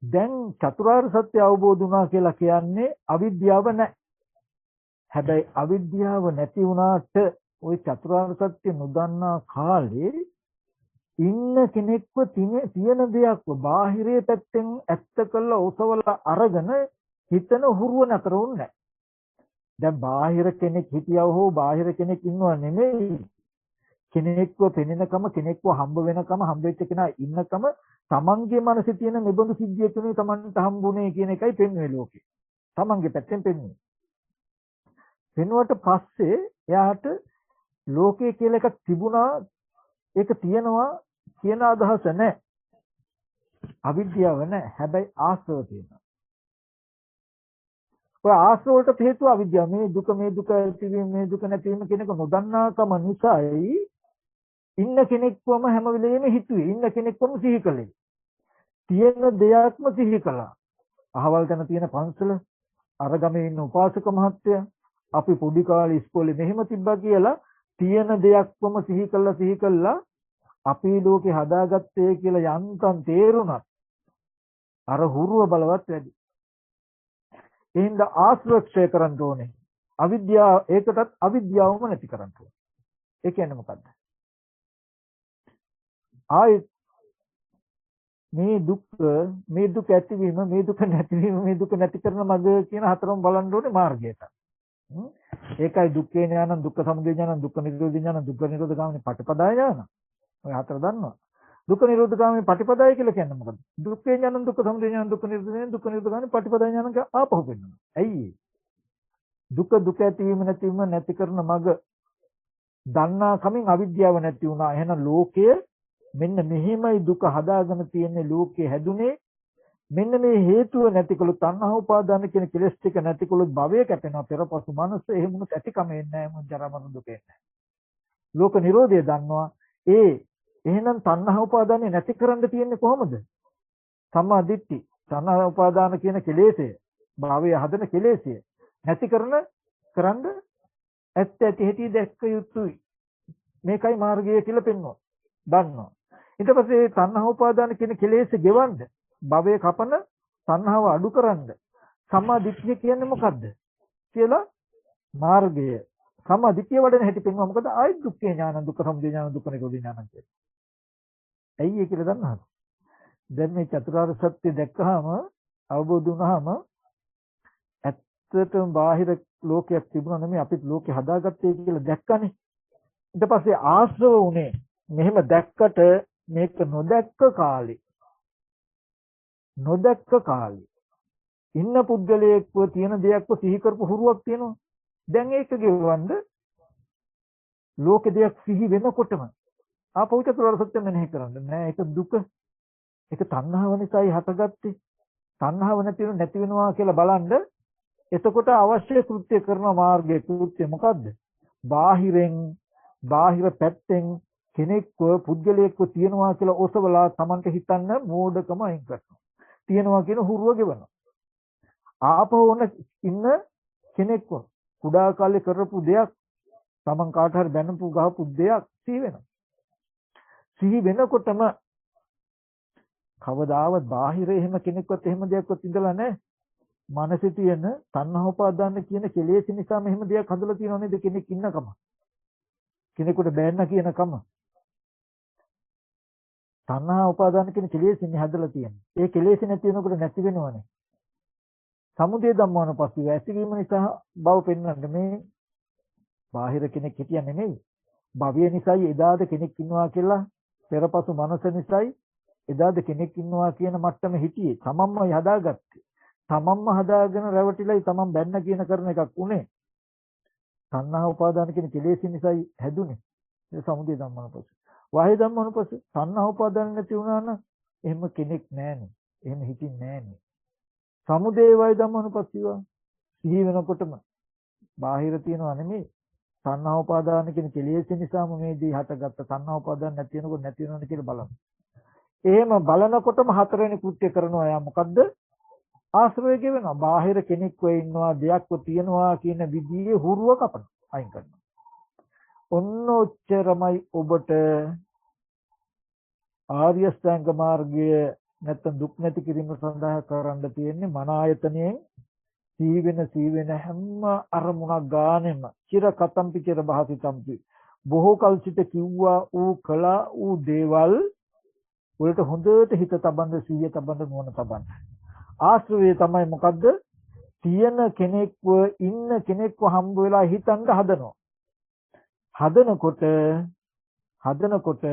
දැන් චතුරාර්ය සත්‍ය අවබෝධ වුණා කියලා කියන්නේ අවිද්‍යාව නැහැ. හැබැයි අවිද්‍යාව නැති වුණාට ওই චතුරාර්ය සත්‍ය නොදන්නා කාලේ ඉන්න කෙනෙක්ව තියෙන දෙයක්ව බාහිරයේ පැත්තෙන් ඇත්ත කළා ඔසවලා අරගෙන හිතන හුරුව නතර වුන්නේ නැහැ. දැන් බාහිර කෙනෙක් හිටියව හෝ බාහිර කෙනෙක් ඉන්නව නෙමෙයි. කෙනෙක්ව පෙනෙනකම කෙනෙක්ව හම්බ වෙනකම හම්බ වෙච්ච කෙනා ඉන්නකම තමන්ගේ මනසේ තියෙන නිබඳු සිද්ධියකුනේ තමන්ට හම්බුනේ කියන එකයි පෙන්වන්නේ ලෝකේ. තමන්ගේ පැත්තෙන් පෙන්වන්නේ. පෙන්වුවට පස්සේ එයාට ලෝකයේ කියලා එකක් තිබුණා ඒක තියෙනවා කියන අදහස නැහැ. අවිද්‍යාව නැහැ. හැබැයි ආශ්‍රව තියෙනවා. ඔය ආශ්‍රව වලට හේතුව අවිද්‍යාව. මේ දුක ඇතිවීම මේ දුක නැතිවීම කියන එක නොදන්නාකම නිසායි ඉන්න කෙනෙක්වම හැම වෙලෙම හිතුවේ. ඉන්න කෙනෙක්වම සිහි කළේ. තියෙන දෙයක්ම සිහි කළා. අහවල් තැන තියෙන පන්සල අර ගමේ ඉන්න උපාසක මහත්තයා අපි පොඩි කාලේ ඉස්කෝලේ මෙහෙම තිබ්බා කියලා තියෙන දෙයක්ම සිහි කළා අපි ලෝකේ හදාගත්තේ කියලා යන්තම් තේරුණත් අර හුරුව බලවත් වැඩි. එහෙනම් ආශ්‍රක්ෂය කරන්න ඕනේ. අවිද්‍යාව ඒකටත් අවිද්‍යාවම නැති කරන්න ඕනේ. ඒ කියන්නේ මොකද්ද? ආයි මේ දුක ඇතිවීම මේ දුක නැතිවීම මේ දුක නැති කරන මඟ කියන හතරම බලන්න ඕනේ මාර්ගයට. ඒකයි දුක්ඛේ ඥානං දුක්ඛ සමුදය ඥානං දුක්ඛ නිරෝධ ඥානං දුක්ඛ නිරෝධ ගාමිනී පටිපදාය ඥානං. ඔය හතර දන්නවා. දුක්ඛ නිරෝධ ගාමිනී පටිපදාය කියලා කියන්නේ මොකද්ද? දුක්ඛේ ඥානං දුක්ඛ සමුදය ඥානං දුක්ඛ නිරෝධ ඥානං දුක්ඛ නිරෝධ ගාමිනී පටිපදාය ඥානං ආපහු වෙනවා. ඇයි දුක ඇතිවීම නැතිවීම නැති කරන මඟ දන්නා කමින් අවිද්‍යාව නැති වුණා. එහෙනම් ලෝකය මෙන්න මෙහිමයි දුක හදාගෙන තියෙන්නේ ලෝකේ හැදුනේ. මෙන්න මේ හේතුව නැතිකොළු තණ්හා උපාදාන කියන කෙලෙස් ටික නැතිකොළු භවය කැපෙනවා. පෙරපසු මනස එහෙමුණු ඇතිකම එන්නේ නැහැ. මොන් ජරා මරණ දුක එන්නේ. ලෝක නිරෝධය දන්නවා. එහෙනම් තණ්හා උපාදානෙ නැති කරන්න තියෙන්නේ කොහොමද? සම්මා දිට්ඨි. තණ්හා උපාදාන කියන කෙලෙසය, භවය හදන කෙලෙසය නැති කරන්න ඇත්ත ඇති හැටි දැක්ක යුතුයි. මේකයි මාර්ගය කියලා පෙන්වනවා. දන්නවා. ඊට පස්සේ තණ්හා උපාදාන කියන කෙලෙස් ගෙවන්න භවයේ කපන තණ්හාව අඩු කරන්න සම්මා දිට්ඨිය කියන්නේ මොකද්ද කියලා මාර්ගය සම්මා දිට්ඨිය වඩන හැටි පෙන්වනවා. මොකද ආයි දුක්ඛ ඥාන, දුක්ඛ සමුදය ඥාන, දුක්ඛ නිරෝධ ඥාන කියන්නේ. ඇයි ඒ කියලා දන්නවද? දැන් මේ චතුරාර්ය සත්‍ය දැක්කහම අවබෝධ වුණාම ඇත්තටම බාහිර ලෝකයක් තිබුණා නෙමෙයි අපිත් ලෝකේ හදාගත්තේ කියලා දැක්කනේ. ඊට පස්සේ ආශ්‍රව උනේ මෙහෙම දැක්කට මේක නොදැක්ක කාලේ ඉන්න පුද්ගලයෙක්ව තියෙන දෙයක්ව සිහි කරපු හුරුවක් තියෙනවා. දැන් ඒක ගෙවන්න ලෝක දෙයක් සිහි වෙනකොටම ආපහු චතුරාර්ය සත්‍ය මෙනෙහි කරන්න නෑ. ඒක දුක. ඒක තණ්හාව නිසායි හටගත්තේ. තණ්හාව නැති වෙනවා කියලා බලන්න. එතකොට අවශ්‍ය කෘත්‍ය කරන මාර්ගයේ කෘත්‍ය මොකද්ද? බාහිර පැත්තෙන් කෙනෙක්ව පුද්ගලයෙක්ව තියනවා කියලා ඔසවලා Tamanට හිතන්න මෝඩකම අයින් කරනවා. තියනවා කියන හුරුව ගෙවනවා. ආපහු ඉන්න කෙනෙක්ව කුඩා කාලේ කරපු දෙයක් Taman කාට හරි බැනපු ගහපු දෙයක් සිහි වෙනවා. සිහි වෙනකොටම කවදාවත් බාහිර එහෙම කෙනෙක්වත් එහෙම දෙයක්වත් ඉඳලා නැහැ. මනසේ තියෙන තණ්හා උපාදාන කියන කෙලෙස් නිසා මෙහෙම දෙයක් හදලා තියෙනව නේද? කෙනෙක් ඉන්නකම. කෙනෙකුට බෑන්න කියනකම. තණ්හා උපාදාන කියන කෙලෙස්ින් හදලා තියෙන්නේ. ඒ කෙලෙස් නැති වෙනකොට නැති වෙනවනේ. සමුදය ධම්මානුපස්සීව ඇතිවීම නිසා බව පෙන්වන්න මේ බාහිර කෙනෙක් හිටියා නෙමෙයි. භවය නිසායි එදාද කෙනෙක් ඉන්නවා කියලා පෙරපසු මනස නිසායි එදාද කෙනෙක් ඉන්නවා කියන මට්ටම හිටියේ. තමන්මයි හදාගත්තේ. තමන්ම හදාගෙන රැවටිලයි තමන් බැන්න කියන කරන එකක් උනේ. තණ්හා උපාදාන කියන කෙලෙස් නිසායි හැදුනේ. ඒ සමුදය ධම්මානුපස්සීව. වාහි ධම්මානුපස්සීව තණ්හා උපාදාන නැති වුණා නම් එහෙම කෙනෙක් නැහැනේ. එහෙම හිතින් නැහැනේ. සමුදය වාහි ධම්මානුපස්සීව සිහි වෙනකොටම බාහිර තියනවා නෙමෙයි. තණ්හා උපාදාන කියන කෙලෙස් නිසාම මේ දී හටගත්ත තණ්හා උපාදාන නැති වෙනකොට නැති වෙනවනේ කියලා බලන්න. එහෙම බලනකොටම හතරවෙනි කෘත්‍ය කරනවා. යා මොකද්ද? ආශ්‍රය ගෙවෙනවා. බාහිර කෙනෙක් වෙ ඉන්නවා, දෙයක්ව තියනවා කියන විදිහේ හුරුව කපනවා. අයින් කරනවා. ඔන්න ඔච්චරමයි ඔබට ආර්ය ශ්‍රැංග මාර්ගය නැත්නම් දුක් නැති කිරීම සඳහා කරන්න තියෙන්නේ මන ආයතනයෙන් සීවෙන හැම අරමුණක් ගානෙම චිර කතම්පි චිර භාසිතම්පි බොහෝ කල් සිට කිව්වා ඌ කළා ඌ දේවල් වලට හොඳට හිත තබන්න, සිහිය තබන්න, නුවණ තබන්න. ආශ්‍රවය තමයි මොකද්ද? තියෙන කෙනෙක්ව ඉන්න කෙනෙක්ව හම්බ වෙලා හිතන්න හදනවා. හදනකොට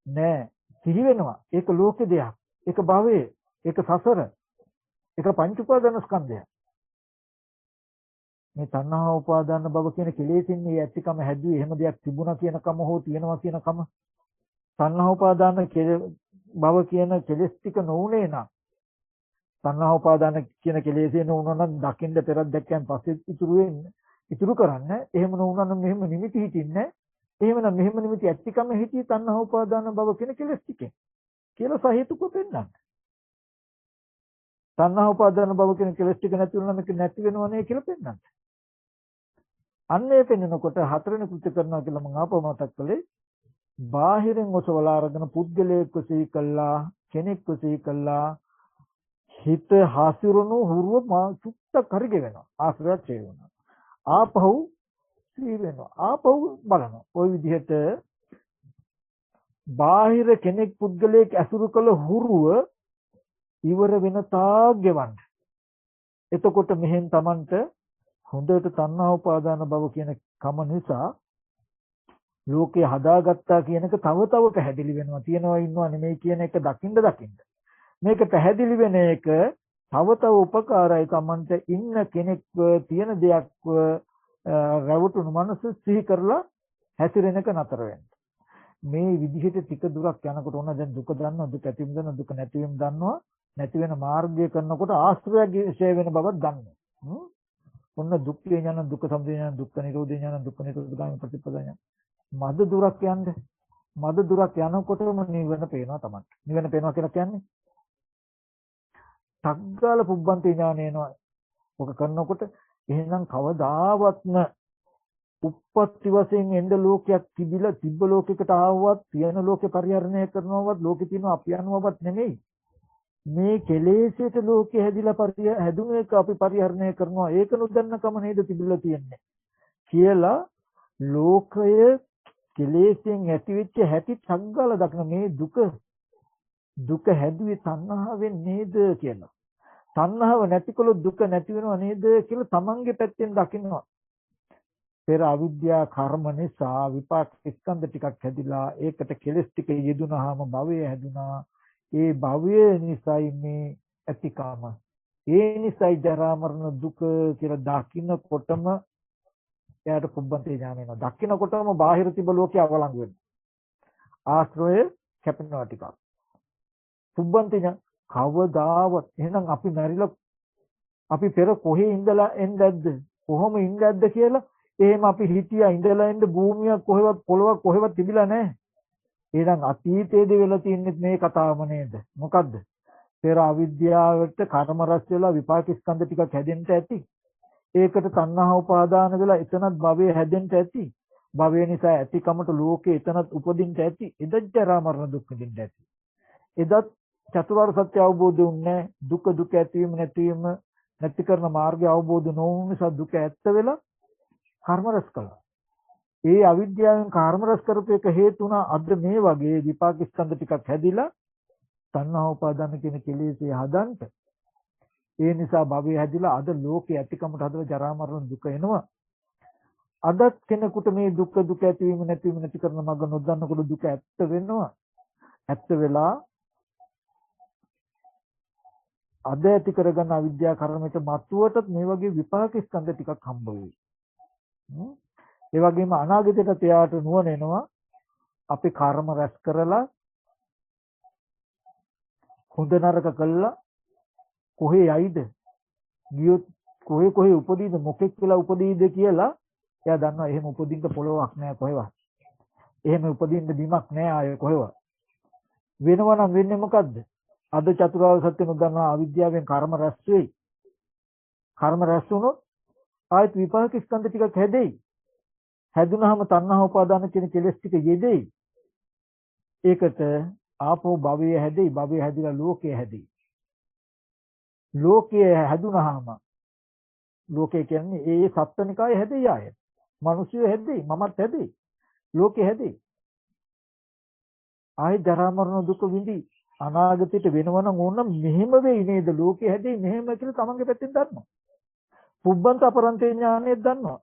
නෑ සිහි වෙනවා. ඒක ලෝකේ දෙයක්. ඒක භවයේ. ඒක සසර. ඒක පංච උපාදාන ස්කන්ධය. මේ තණ්හා උපාදාන භව කියන කෙලෙසින් මේ ඇතිකම හැදුවේ එහෙම දෙයක් තිබුණා කියනකම හෝ තියෙනවා කියනකම තණ්හා උපාදාන භව කියන කෙලෙස් ටික නොඋනේ නම් තණ්හා උපාදාන කියන කෙලෙසේ නොඋනා නම් දකින්න පෙරක් දැක්කයන් පස්සේ ඉතුරු කරන්න. එහෙම නොඋනා නම් මෙහෙම නිමිති හිටින්නේ. එහෙමනම් මෙහෙම නිමිති ඇතිකම හිටියේ තණ්හා උපාදාන භව කියන කෙලෙස් ටිකෙන් කියලා සහේතුක පෙන්නන්න. තණ්හා උපාදාන භව කියන කෙලෙස් ටික නැති වුණා මේක නැති වෙනවනේ කියලා පෙන්නන්න. අන්නේ පෙන්නකොට හතරවෙනි කෘත්‍ය කරනවා කියලා මම ආපහු මතක් කළේ. බාහිරින් ඔසවලා අරගෙන පුද්ගලයෙක්ව සිහි කළා, කෙනෙක්ව සිහි කළා, හිත හසුරුණු හුරුව සුත්තක් හරි ගෙවෙනවා. ආශ්‍රයයක් ඡේ වෙනවා. ආපහු සිහි වෙනවා. ආපහු බලනවා. ওই විදිහට බාහිර කෙනෙක් පුද්ගලයෙක් ඇසුරු කළ හුරුව ඉවර වෙන තාක් ගෙවන්න. එතකොට මෙහෙන් Tamanට හොඳට තණ්හා උපාදාන භව කියන කම නිසා ලෝකේ හදාගත්තා කියන එක තව තව පැහැදිලි වෙනවා. තියනවා ඉන්නවා නෙමෙයි කියන එක දකින්න. මේක පැහැදිලි වෙන එක තව තව උපකාරයි Tamanට ඉන්න කෙනෙක්ව තියෙන දෙයක්ව රැවටුණු මනස සිහි කරලා හැසිරෙන එක නතර වෙන්න. මේ විදිහට ටික දුරක් යනකොට ඕන දැන් දුක දන්නවා, දුක ඇතිවීම දන්නවා, දුක නැතිවීම දන්නවා, නැති වෙන මාර්ගය කරනකොට ආශ්‍රයය ක්ෂය වෙන බවක් දන්නවා. ඔන්න දුක්ඛේ ඥාන, දුක්ඛ සමුදය ඥාන, දුක්ඛ නිරෝධේ ඥාන, දුක්ඛ නිරෝධගාමී ප්‍රතිපදා ඥාන. මද දුරක් යන්න, මද දුරක් යනකොටම නිවන පේනවා තමයි. නිවන පේනවා කියලා කියන්නේ තග්ගාල පුබ්බන්ති ඥාන එනවා. ඔක කරනකොට එහෙනම් කවදාවත්ම උප්පත්ති වශයෙන් එන්න ලෝකයක් තිබිලා තිබ්බ ලෝකයකට ආවවත් තියෙන ලෝකේ පරිහරණය කරනවවත් ලෝකේ තියෙන අපි යනවවත් නෙමෙයි. මේ කෙලෙසට ලෝකේ හැදිලා හැදුන එක අපි පරිහරණය කරනවා. ඒක නොදන්නකම නේද තිබිලා තියෙන්නේ කියලා ලෝකය කෙලෙසෙන් ඇතිවෙච්ච හැටි සංගාල දක්න මේ දුක හැදුවේ තණ්හාවෙන් නේද කියලා. තණ්හාව නැතිකොලොත් දුක නැති වෙනව නේද කියලා තමන්ගේ පැත්තෙන් දකිනවා. පෙර අවිද්‍යා කර්ම නිසා විපාක ස්කන්ධ ටිකක් හැදිලා ඒකට කෙලස් ටික යෙදුනහම භවය හැදුනා. ඒ භවය නිසායි මේ ඇතිකාම. ඒ නිසායි ජරා මරණ දුක කියලා දකින්නකොටම එයාට පුබ්බන්තේ ඥාන එනවා. දකින්නකොටම බාහිර තිබ ලෝකේ අවලංගු වෙනවා. ආශ්‍රය කැපෙනවා ටිකක්. පුබ්බන්තේ ඥාන කවදාවත් එහෙනම් අපි මැරිලා අපි පෙර කොහේ ඉඳලා එන්නේද? කොහොම ඉන්නේද කියලා එහෙම අපි හිතියා ඉඳලා ඉන්න භූමියක් කොහෙවත් පොළොවක් කොහෙවත් තිබිලා නැහැ. එහෙනම් අතීතයේදී වෙලා තින්නේ මේ කතාවම නේද? මොකද්ද? පෙර අවිද්‍යාවට කර්ම රැස් වෙලා විපාක ස්කන්ධ ටිකක් හැදෙන්න ඇති. ඒකට තණ්හා උපාදාන වෙලා එතනත් භවය හැදෙන්න ඇති. භවය නිසා ඇතිකමට ලෝකේ එතනත් උපදින්න ඇති. එදත් ජරා මරණ දුක් විඳින්න ඇති. එදත් චතුරාර්ය සත්‍ය අවබෝධ වුන්නේ දුක දුක ඇතිවීම නැතිවීම නැති කරන මාර්ගය අවබෝධ නොවුන නිසා දුක ඇත්ත වෙලා කර්ම රැස් කළා. ඒ අවිද්‍යාවෙන් කර්ම රැස් කරපු එක හේතු වුණා අද මේ වගේ විපාක ස්කන්ධ ටිකක් හැදිලා තණ්හා උපාදාන කියන කෙලෙසේ හදන්න. ඒ නිසා භවය හැදිලා අද ලෝකේ ඇතිකමට හදලා ජරා මරණ දුක එනවා. අදත් කෙනෙකුට මේ දුක දුක ඇතිවීම නැතිවීම නැති කරන මඟ නොදන්නකොට දුක ඇත්ත වෙනවා. ඇත්ත වෙලා අද ඇති කරගන්න අවිද්‍යා කර්මයට මතුවටත් මේ වගේ විපාක ස්කන්ධ ටිකක් හම්බ වෙයි. ඒ වගේම අනාගතයට එයාට නුවණ එනවා. අපි කර්ම රැස් කරලා හොඳ නරක කළා කොහේ යයිද? ගියොත් කොහේ උපදීද? මොකෙක් කියලා උපදීද කියලා එයා දන්නවා. එහෙම උපදින්න පොළොවක් නැහැ කොහෙවත්. එහෙම උපදින්න බිමක් නැහැ ආයේ කොහෙවත්. වෙනවා නම් වෙන්නේ මොකද්ද? අද චතුරාර්ය සත්‍ය නොදන්නා අවිද්‍යාවෙන් කර්ම රැස් වෙයි. කර්ම රැස් වුණොත් ආයත් විපාක ස්කන්ධ ටිකක් හැදෙයි. හැදුනහම තණ්හා උපාදාන කියන කෙලෙස් ටික යෙදෙයි. ඒකට ආපෝ භවය හැදෙයි. භවය හැදිලා ලෝකය හැදෙයි. ලෝකය හැදුනහම ලෝකය කියන්නේ ඒ සත්ත්වනිකාය හැදෙයි ආය. මිනිස්සු හැදෙයි. මමත් හැදෙයි. ලෝකය හැදෙයි. ආය ජරා මරණ දුක විඳි අනාගතයට වෙනවනම් ඕනම් මෙහෙම වෙයි නේද? ලෝකය හැදෙයි මෙහෙම කියලා තමන්ගේ පැත්තෙන් දන්නවා. පුබ්බන්ත අපරන්තේ ඥානෙත් දන්නවා.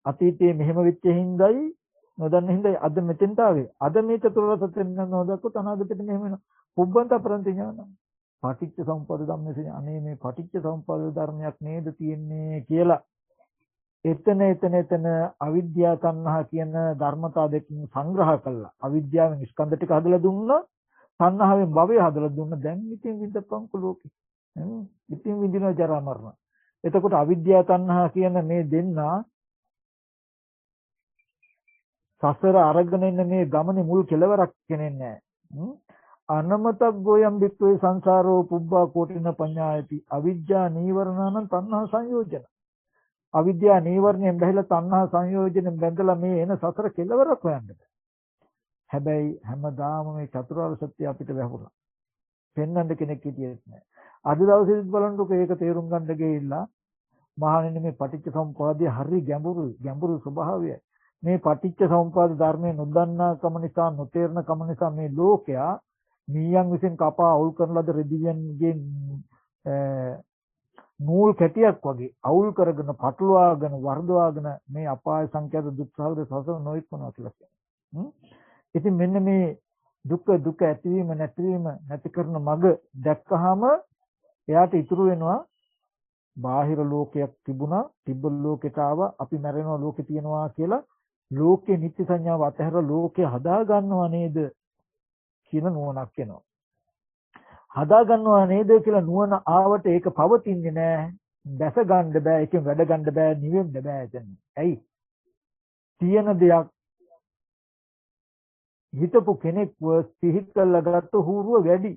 අතීතයේ මෙහෙම වෙච්ච හිඳයි නොදන්න හිඳයි අද මෙතෙන්ට ආවේ. අද මේ චතුරාර්ය සත්‍ය නොදක්කොත් අනාගතයට මෙහෙම වෙනවා. පුබ්බන්ත අපරන්තේ ඥාන. පටිච්ච සමුප්පාද ධම්මසේ අනේ මේ පටිච්ච සමුප්පාද ධර්මයක් නේද තියෙන්නේ කියලා එතන අවිද්‍යා තණ්හා කියන ධර්මතා දෙකකින් සංග්‍රහ කළා. අවිද්‍යාවෙන් ස්කන්ධ ටික හදලා දුන්නා. තණ්හාවෙන් භවය හදලා දුන්නා. දැන් ඉතින් විඳපංකු ලෝකෙ. ඉතින් විඳිනවා ජරා මරණ. එතකොට අවිද්‍යා තණ්හා කියන මේ දෙන්නා සසර අරගෙන ඉන්න මේ ගමනේ මුල් කෙලවරක් කෙනෙන්නේ නැහැ. අනමතක් ගෝයම් වික්‍රේ සංසාරෝ පුබ්බා කෝටින පඤ්ඤායති අවිජ්ජා නීවරණාන තණ්හා සංයෝජන. අවිද්‍යා නීවරණයෙන් බැහැලා තණ්හා සංයෝජනෙන් බැඳලා මේ එන සසර කෙලවරක් හොයන්න. හැබැයි හැමදාම මේ චතුරාර්ය සත්‍ය අපිට වැහුණා. පෙන්වන්න කෙනෙක් හිටියෙත් නැහැ. අද දවසේත් බලන්නකො ඒක තේරුම් ගන්න ගිහිල්ලා මහණෙනි මේ පටිච්ච සමුප්පාදයේ හරි ගැඹුරු ස්වභාවය. මේ පටිච්ච සමුප්පාද ධර්මයේ නොදන්නා කම නිසා නොතේරන කම නිසා මේ ලෝකයා මීයන් විසින් කපා අවුල් කරන ලද රෙදියන්ගේ නූල් කැටියක් වගේ අවුල් කරගෙන පටලවාගෙන වර්ධවාගෙන මේ අපාය සංඛ්‍යාත දුක්ඛාවද සසර නොයික්වනවා කියලා කියනවා. ඉතින් මෙන්න මේ දුක ඇතිවීම නැතිවීම නැති කරන මඟ දැක්කහම එයාට ඉතුරු වෙනවා බාහිර ලෝකයක් තිබුණා තිබ්බ ලෝකෙට ආවා අපි මැරෙනවා ලෝකේ තියනවා කියලා ලෝකේ නිත්‍ය සංඥාව අතහැරලා ලෝකේ හදා ගන්නව නේද කියන නුවණක් එනවා. හදා ගන්නවා නේද කියලා නුවණ ආවට ඒක පවතින්නේ නැහැ. දැස ගන්න බෑ, ඒකෙන් වැඩ ගන්න බෑ, නිවෙන්න බෑ එතන. ඇයි? තියෙන දෙයක් හිතපු කෙනෙක්ව සිහි කරලා ගත්ත හුරුව වැඩි.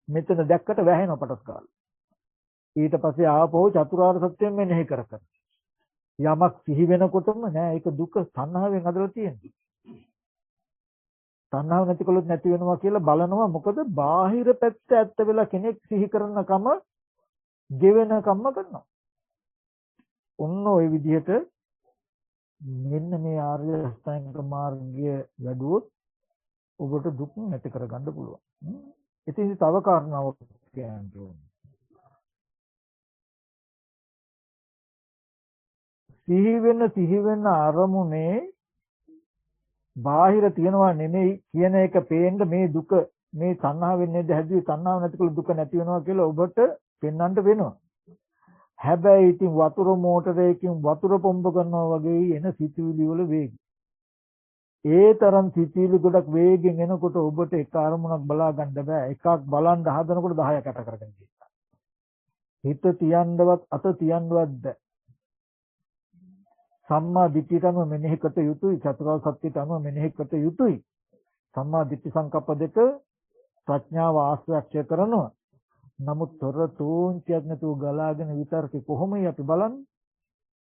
මෙතන දැක්කට වැහෙන පටස් ගාලා. ඊට පස්සේ ආපහු චතුරාර්ය සත්‍යයෙන් මෙනෙහි කර කර. යමක් සිහි වෙනකොටම නෑ ඒක දුක සංහාවෙන් අදලා තියෙන්නේ. සංහාව නැතිකොලොත් නැති වෙනවා කියලා බලනවා. මොකද බාහිර පැත්ත ඇත්ත වෙලා කෙනෙක් සිහි කරනකම ගෙවෙන කම්ම කරනවා. ඔන්න ওই විදිහට මෙන්න මේ ආර්ය අෂ්ටාංගික මාර්ගය වැඩුවොත් ඔබට දුක් නැති කරගන්න පුළුවන්. ඉතින් තව කාරණාවක් කියන්න ඕනේ. සිහි වෙන අරමුණේ බාහිර තියනවා නෙමෙයි කියන එක පේන්න මේ දුක මේ තණ්හාවෙන් නේද හැදුවේ තණ්හාව නැතිකොට දුක නැති වෙනවා කියලා ඔබට පෙන්වන්න වෙනවා. හැබැයි ඉතින් වතුර මෝටරයකින් වතුර පොම්බ කරනවා වගේ එන සිතුවිලි වල වේගය. ඒ තරම් සිතුවිලි ගොඩක් වේගෙන් එනකොට ඔබට එක අරමුණක් බලා ගන්න බෑ. එකක් බලන් හදනකොට 10ක් යට කරගෙන ඉන්නවා. හිත තියන්නවත් අත තියන්නවත් බෑ. සම්මා දිට්ඨියට අනුව මෙනෙහි කළ යුතුයි. චතුරාර්ය සත්‍යයට අනුව මෙනෙහි කළ යුතුයි. සම්මා දිට්ඨි සංකප්ප දෙක ප්‍රඥාව ආශ්‍රය කරනවා. නමුත් තොර තෝන්තියක් නැතුව ගලාගෙන විතරක කොහොමයි අපි බලන්නේ?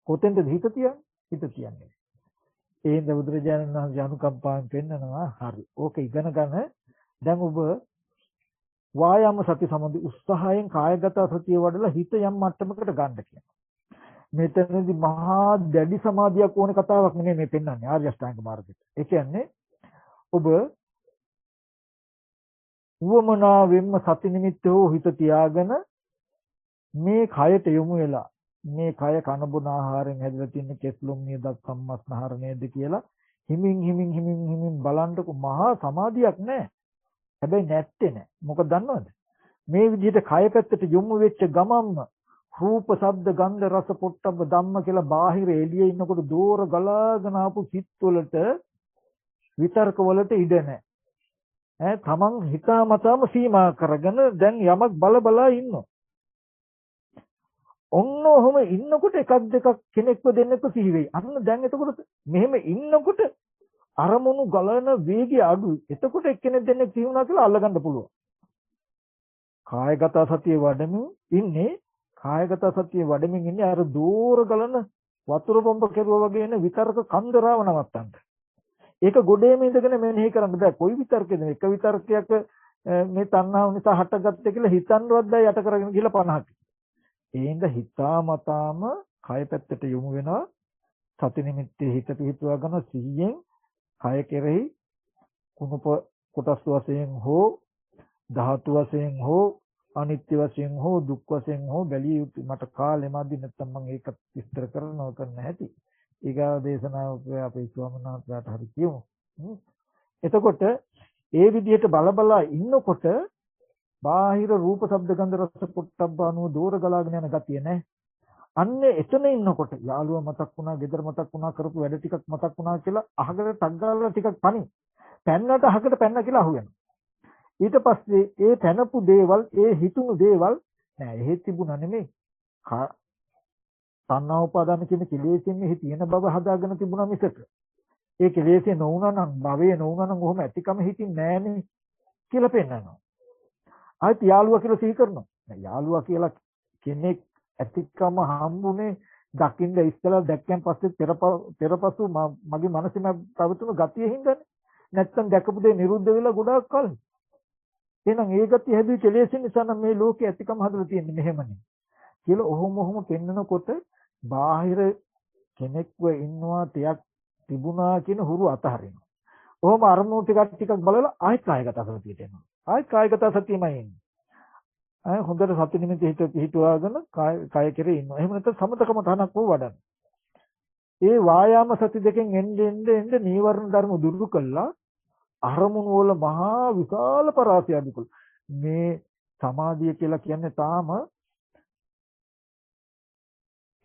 කොතෙන්ද හිත තියන්නේ? හිත තියන්නේ. ඒඳ බුදුරජාණන් වහන්සේ අනුකම්පාවෙන් පෙන්නනවා. හරි. ඕක ඉගෙන ගන්න. දැන් ඔබ වායාම සති සම්බන්ධ උත්සාහයෙන් කායගත සතිය වඩලා හිත යම් මට්ටමකට ගන්න කියනවා. මෙතනදී මහා දැඩි සමාධියක් ඕන කතාවක් නෙමෙයි මේ පෙන්වන්නේ ආර්ය අෂ්ටාංග මාර්ගයට. ඒ කියන්නේ ඔබ උවමනාවෙන්ම සති නිමිත්තෝ හිත තියාගෙන මේ කයට යොමු වෙලා මේ කය කන බොන ආහාරයෙන් හැදලා තියෙන කෙස්ලොම් නියදත් සම්මස්නහර නේද කියලා හිමින් බලන්නකො මහා සමාධියක් නැහැ. හැබැයි නැත්තේ නෑ. මොකද දන්නවද? මේ විදිහට කය පැත්තට යොමු වෙච්ච ගමම්ම රූප, ශබ්ද, ගන්ධ, රස, පොට්ටබ්බ ධම්ම කියලා බාහිර එළියේ ඉන්නකොට දෝර ගලාගෙන ආපු සිත් වලට විතර්ක වලට ඉඩ නැහැ. තමන් හිතාමතාම සීමා කරගෙන දැන් යමක් බලා ඉන්නවා. ඔන්න ඔහොම ඉන්නකොට එකක් දෙකක් කෙනෙක්ව දෙන්නෙක්ව සිහි වෙයි. අන්න දැන් එතකොට මෙහෙම ඉන්නකොට අරමුණු ගලන වේගය අඩුයි. එතකොට එක්කෙනෙක් දෙන්නෙක් සිහි වුණා කියලා අල්ලගන්න පුළුවන්. කායගත සතිය වඩමින් ඉන්නේ කායගත සතිය වඩමින් ඉන්නේ අර දෝර ගලන වතුර පොම්බ කෙරුවා වගේ එන විතර්ක කන්දරාව නවත්තන්න. ඒක ගොඩේම ඉඳගෙන මෙනෙහි කරන්න බෑ. කොයි විතර්කයද? එක විතර්කයක් මේ තණ්හාව නිසා හටගත්තේ කියලා හිතන්නවත් බෑ යට කරගෙන ගිහලා 50ක්. ඒඳ හිතාමතාම කය පැත්තට යොමු වෙනවා. සති නිමිත්තේ හිත පිහිටුවා ගන්න 100න් කය කෙරෙහි කුණප කොටස් වශයෙන් හෝ ධාතු වශයෙන් හෝ අනිත්‍ය වශයෙන් හෝ දුක් වශයෙන් හෝ බැලිය යුතු මට කාලෙ මදි නැත්නම් මම ඒක විස්තර කරනවා කරන්න ඇති. ඊගා දේශනාවක අපේ ස්වාමීන් වහන්සේලාට හරි කියමු. එතකොට ඒ විදිහට බලබලා ඉන්නකොට බාහිර රූප, ශබ්ද, ගන්ධ, රස, පොට්ටබ්බ අනුව දෝර ගලාගෙන යන ගතිය නැහැ. අන්න එතන ඉන්නකොට යාළුවා මතක් වුණා, ගෙදර මතක් වුණා, කරපු වැඩ ටිකක් මතක් වුණා කියලා අහකට ටක් ගාලා ටිකක් පණි. පැන්නට අහකට පැන්න කියලා අහුවෙනවා. ඊට පස්සේ ඒ පැනපු දේවල්, ඒ හිතුණු දේවල් නෑ එහෙ තිබුණා නෙමෙයි. තණ්හා උපාදාන කියන කෙලෙසින් එහි තියෙන බව හදාගෙන තිබුණා මිසක. ඒ කෙලෙසිය නොවුණා නම්, භවයේ නොවුණා නම් ඔහොම ඇතිකම හිතින් නෑනේ කියලා පෙන්නනවා. ආයෙත් යාළුවා කියලා සිහි කරනවා. යාළුවා කියලා කෙනෙක් ඇතිකම හම්බුනේ දකින්න ඉස්සලා දැක්කන් පස්සේ පෙරපසු මගේ මනසෙම ප්‍රවතුණු ගතිය හින්දානේ. නැත්තම් දැකපු දේ නිරුද්ධ වෙලා ගොඩාක් කලින්. එහෙනම් ඒ ගතිය හැදුවේ කෙලෙසින් නිසා නම් මේ ලෝකේ ඇතිකම හදලා තියෙන්නේ මෙහෙමනේ. කියලා ඔහොම පෙන්නකොට බාහිර කෙනෙක්ව ඉන්නවා තියක් තිබුණා කියන හුරු අතහරිනවා. ඔහොම අරමුණු ටිකක් බලලා ආයෙත් කායගත සතියට එනවා. ආයෙත් කායගත සතියමයි එන්නේ. හොඳට සති නිමිති හිත පිහිටුවාගෙන කය කෙරේ ඉන්නවා. එහෙම නැත්නම් සමතකම තහනක් වූ වඩන්න. ඒ වායාම සති දෙකෙන් එන්නේ නීවරණ ධර්ම දුරු කළා අරමුණු වල මහා විශාල පරාසය අඩු කළා. මේ සමාධිය කියලා කියන්නේ තාම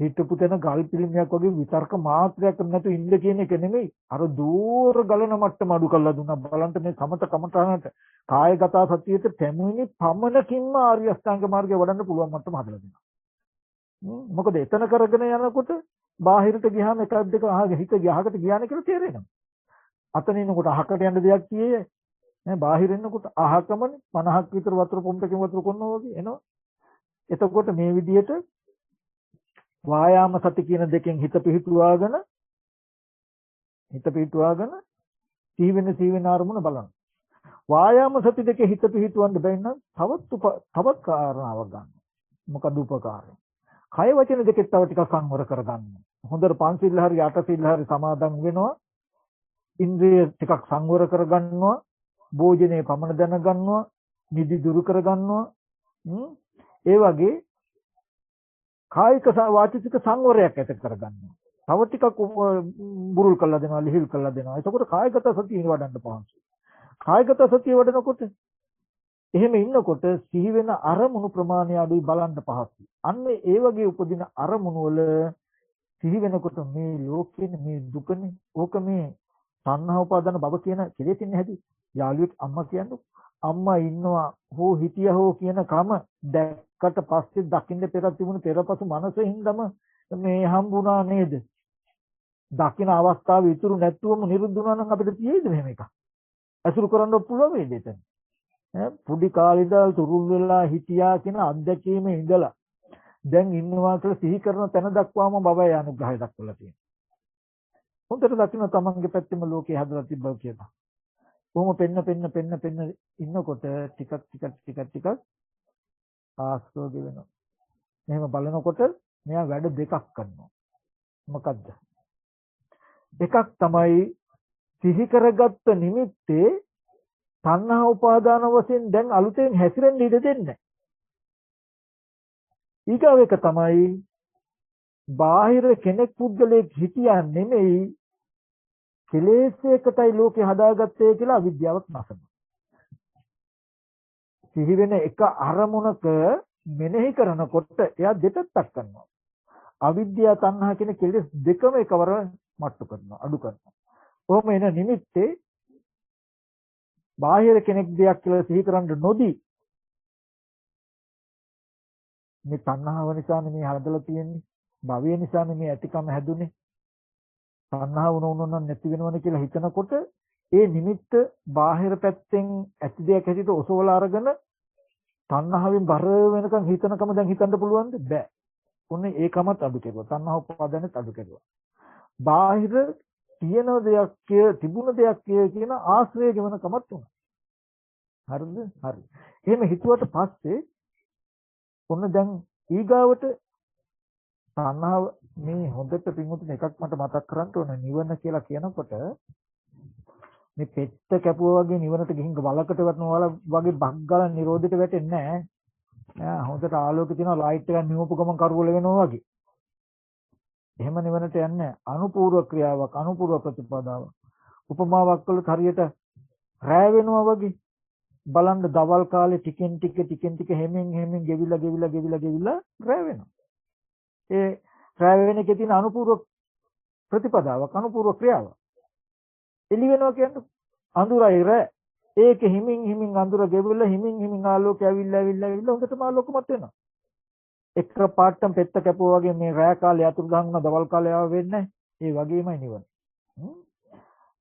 හිතපු තැන ගල් පිළිමයක් වගේ විතර්ක මාත්‍රයක් නැතු ඉන්න කියන එක නෙමෙයි. අර දූර ගලන මට්ටම අඩු කරලා දුන්නා. බලන්න මේ සමත කමඨානට කායගත සතියට පැමිණි පමණකින්ම ආර්ය අෂ්ටාංග මාර්ගය වඩන්න පුළුවන් මට්ටම හදලා දෙනවා. මොකද එතන කරගෙන යනකොට බාහිරට ගියාම එකක් දෙක හිත ගහකට ගියානේ කියලා තේරෙනවා. අතන ඉන්නකොට අහකට යන්න දෙයක් කියේ නෑ. බාහිර ඉන්නකොට අහකමනේ 50ක් විතර වතුර පොම්පකින් වතුර කොන්නවා වගේ එනවා. එතකොට මේ විදිහට වායාම සති කියන දෙකෙන් හිත පිහිටුවාගෙන සිහි වෙන අරමුණ බලන්න. වායාම සති දෙකේ හිත පිහිටවන්න බැරි නම් තවත් කාරණාවක් ගන්න. මොකද උපකාරය. කය වචන දෙකේ තව ටිකක් සංවර කරගන්න. හොඳට පංචශීල හරි අටශීල හරි සමාදන් වෙනවා. ඉන්ද්‍රිය ටිකක් සංවර කරගන්නවා. භෝජනේ පමණ දැනගන්නවා. නිදි දුරු කරගන්නවා. ඒ වගේ කායික වාචික සංවරයක් ඇති කරගන්නවා. තව ටිකක් බුරුල් කරලා දෙනවා, ලිහිල් කරලා දෙනවා. එතකොට කායගත සතිය වඩන්න පහසුයි. කායගත සතිය වඩනකොට එහෙම ඉන්නකොට සිහි වෙන අරමුණු ප්‍රමාණය අඩුයි බලන්න පහසුයි. අන්න ඒ වගේ උපදින අරමුණු වල සිහි වෙනකොට මේ ලෝකෙනේ මේ දුකනේ ඕක මේ සංහව උපාදාන භව කියන කෙලෙසින් හැදි. යාළුවෙක් අම්මා කියන්නේ අම්මා ඉන්නවා හෝ හිටියා හෝ කියන කම දැක්කට පස්සේ දකින්න පෙර තිබුණු පෙරපසු මනසෙන්දම මේ හම්බුණා නේද? දකින්න අවස්ථාව ඉතුරු නැතුවම නිරුද්ධ වුණා නම් අපිට තියෙයිද මෙහෙම එකක්? අසුරු කරන්න පුළුවන් වේද එතන? පුඩි කාලේ ඉඳලා තුරුල් වෙලා හිටියා කියන අත්දැකීමේ ඉඳලා දැන් ඉන්නවා කියලා සිහි කරන තැන දක්වාම බබයි අනුග්‍රහය දක්වලා තියෙනවා. හොඳට දකින්න තමන්ගේ පැත්තෙම ලෝකේ හදලා තිබ්බා කියලා. කොහොම පෙන්න ඉන්නකොට ටිකක් ආස්වාද වෙනවා. එහෙම බලනකොට මෙයා වැඩ දෙකක් කරනවා. මොකද්ද? එකක් තමයි සිහි කරගත්ත නිමිත්තේ තණ්හා උපාදාන වශයෙන් දැන් අලුතෙන් හැසිරෙන්න ඉඩ දෙන්නේ. ඊගාව එක තමයි බාහිර කෙනෙක් පුද්ගලයෙක් හිටියා නෙමෙයි කෙලෙසයකටයි ලෝකේ හදාගත්තේ කියලා අවිද්‍යාවක් නැසනවා. සිහි වෙන එක අරමුණක මෙනෙහි කරනකොට එයා දෙපැත්තක් කරනවා. අවිද්‍යාව තණ්හා කියන කෙලෙස් දෙකම එකවර මට්ටු කරනවා, අඩු කරනවා. කොහොම එන නිමිත්තේ බාහිර කෙනෙක් දෙයක් කියලා සිහි කරන්න නොදී මේ තණ්හාව නිසානේ මේ හදලා තියෙන්නේ. භවය නිසානේ මේ ඇතිකම හැදුනේ. තණ්හාව වුණොත් නැති වෙනවනේ කියලා හිතනකොට ඒ නිමිත්ත බාහිර පැත්තෙන් ඇති දෙයක් හැටියට ඔසවලා අරගෙන තණ්හාවෙන් බර වෙනකන් හිතනකම දැන් හිතන්න පුළුවන්ද? බෑ. ඔන්නේ ඒකමත් අඩු කෙරුවා. තණ්හා උපාදානෙත් අඩු කෙරුවා. බාහිර තියෙන දෙයක් තිබුණ දෙයක් කියන ආශ්‍රය ගෙවන කමත් උනා. හරිද? හරි. එහෙම හිතුවට පස්සේ ඔන්න දැන් ඊගාවට තණ්හාව මේ හොඳට පින්වතුනි එකක් මට මතක් කරන්න ඕන නිවන කියලා කියනකොට මේ පෙත්ත කැපුවා වගේ නිවනට ගිහින් වලකට වටනවා වගේ බග්ගල නිරෝධයට වැටෙන්නේ නැහැ. හොඳට ආලෝකය තියෙනවා ලයිට් එකක් නිවපු ගමන් කරවල වෙනවා වගේ. එහෙම නිවනට යන්නේ අනුපූර්ව ක්‍රියාවක් අනුපූර්ව ප්‍රතිපදාවක්. උපමාවක් කළොත් හරියට රැ වෙනවා වගේ. බලන්න දවල් කාලේ ටිකෙන් ටික හැමෙන් ගෙවිලා රැ වෙනවා. ඒ රැ වෙන එකේ තියෙන අනුපූර්ව ප්‍රතිපදාවක් අනුපූර්ව ක්‍රියාවක්. එළි වෙනවා කියන්නේ අඳුරයි රැ. ඒක හිමින් අඳුර ගෙවිලා හිමින් ආලෝකය ඇවිල්ලා හොඳටම ආලෝකමත් වෙනවා. එක පාටම් පෙත්ත කැපුවා වගේ මේ රැ කාලේ අතුරුදහන් වුණා දවල් කාලේ ආව වෙන්නේ ඒ වගේමයි නිවන.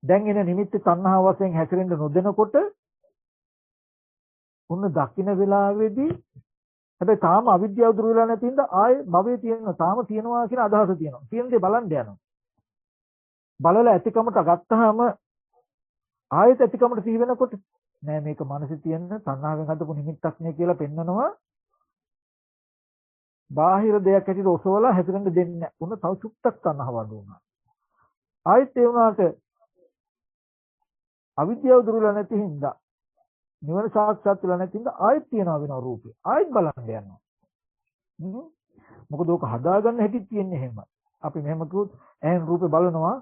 දැන් එන නිමිත්ත තණ්හා වශයෙන් හැසිරෙන්න නොදෙනකොට උන්න දකින්න වෙලාවේදී හැබැයි තාම අවිද්‍යාව දුරු වෙලා නැති හින්දා ආයේ භවයේ තියෙනවා තාම තියෙනවා කියන අදහස තියෙනවා. තියෙන දේ බලන්න යනවා. බලලා ඇතිකමට ගත්තාම ආයෙත් ඇතිකමට සිහි වෙනකොට නෑ මේක මනසේ තියෙන තණ්හාවෙන් හදපු නිමිත්තක් නේ කියලා පෙන්නනවා. බාහිර දෙයක් ඇටියට ඔසවලා හැසිරෙන්න දෙන්නේ නැහැ. උන්න තව චුට්ටක් තණ්හාව අඩු වුණා. ආයෙත් ඒ වුණාට අවිද්‍යාව දුරු වෙලා නැති හින්දා නිවන සාක්ෂාත් වෙලා නැති හින්දා ආයෙත් තියනවා වෙනවා රූපය. ආයෙත් බලන්න යනවා. මොකද ඕක හදාගන්න හැටි තියෙන්නේ එහෙම. අපි මෙහෙම කිව්වොත් ඇහෙන් රූපේ බලනවා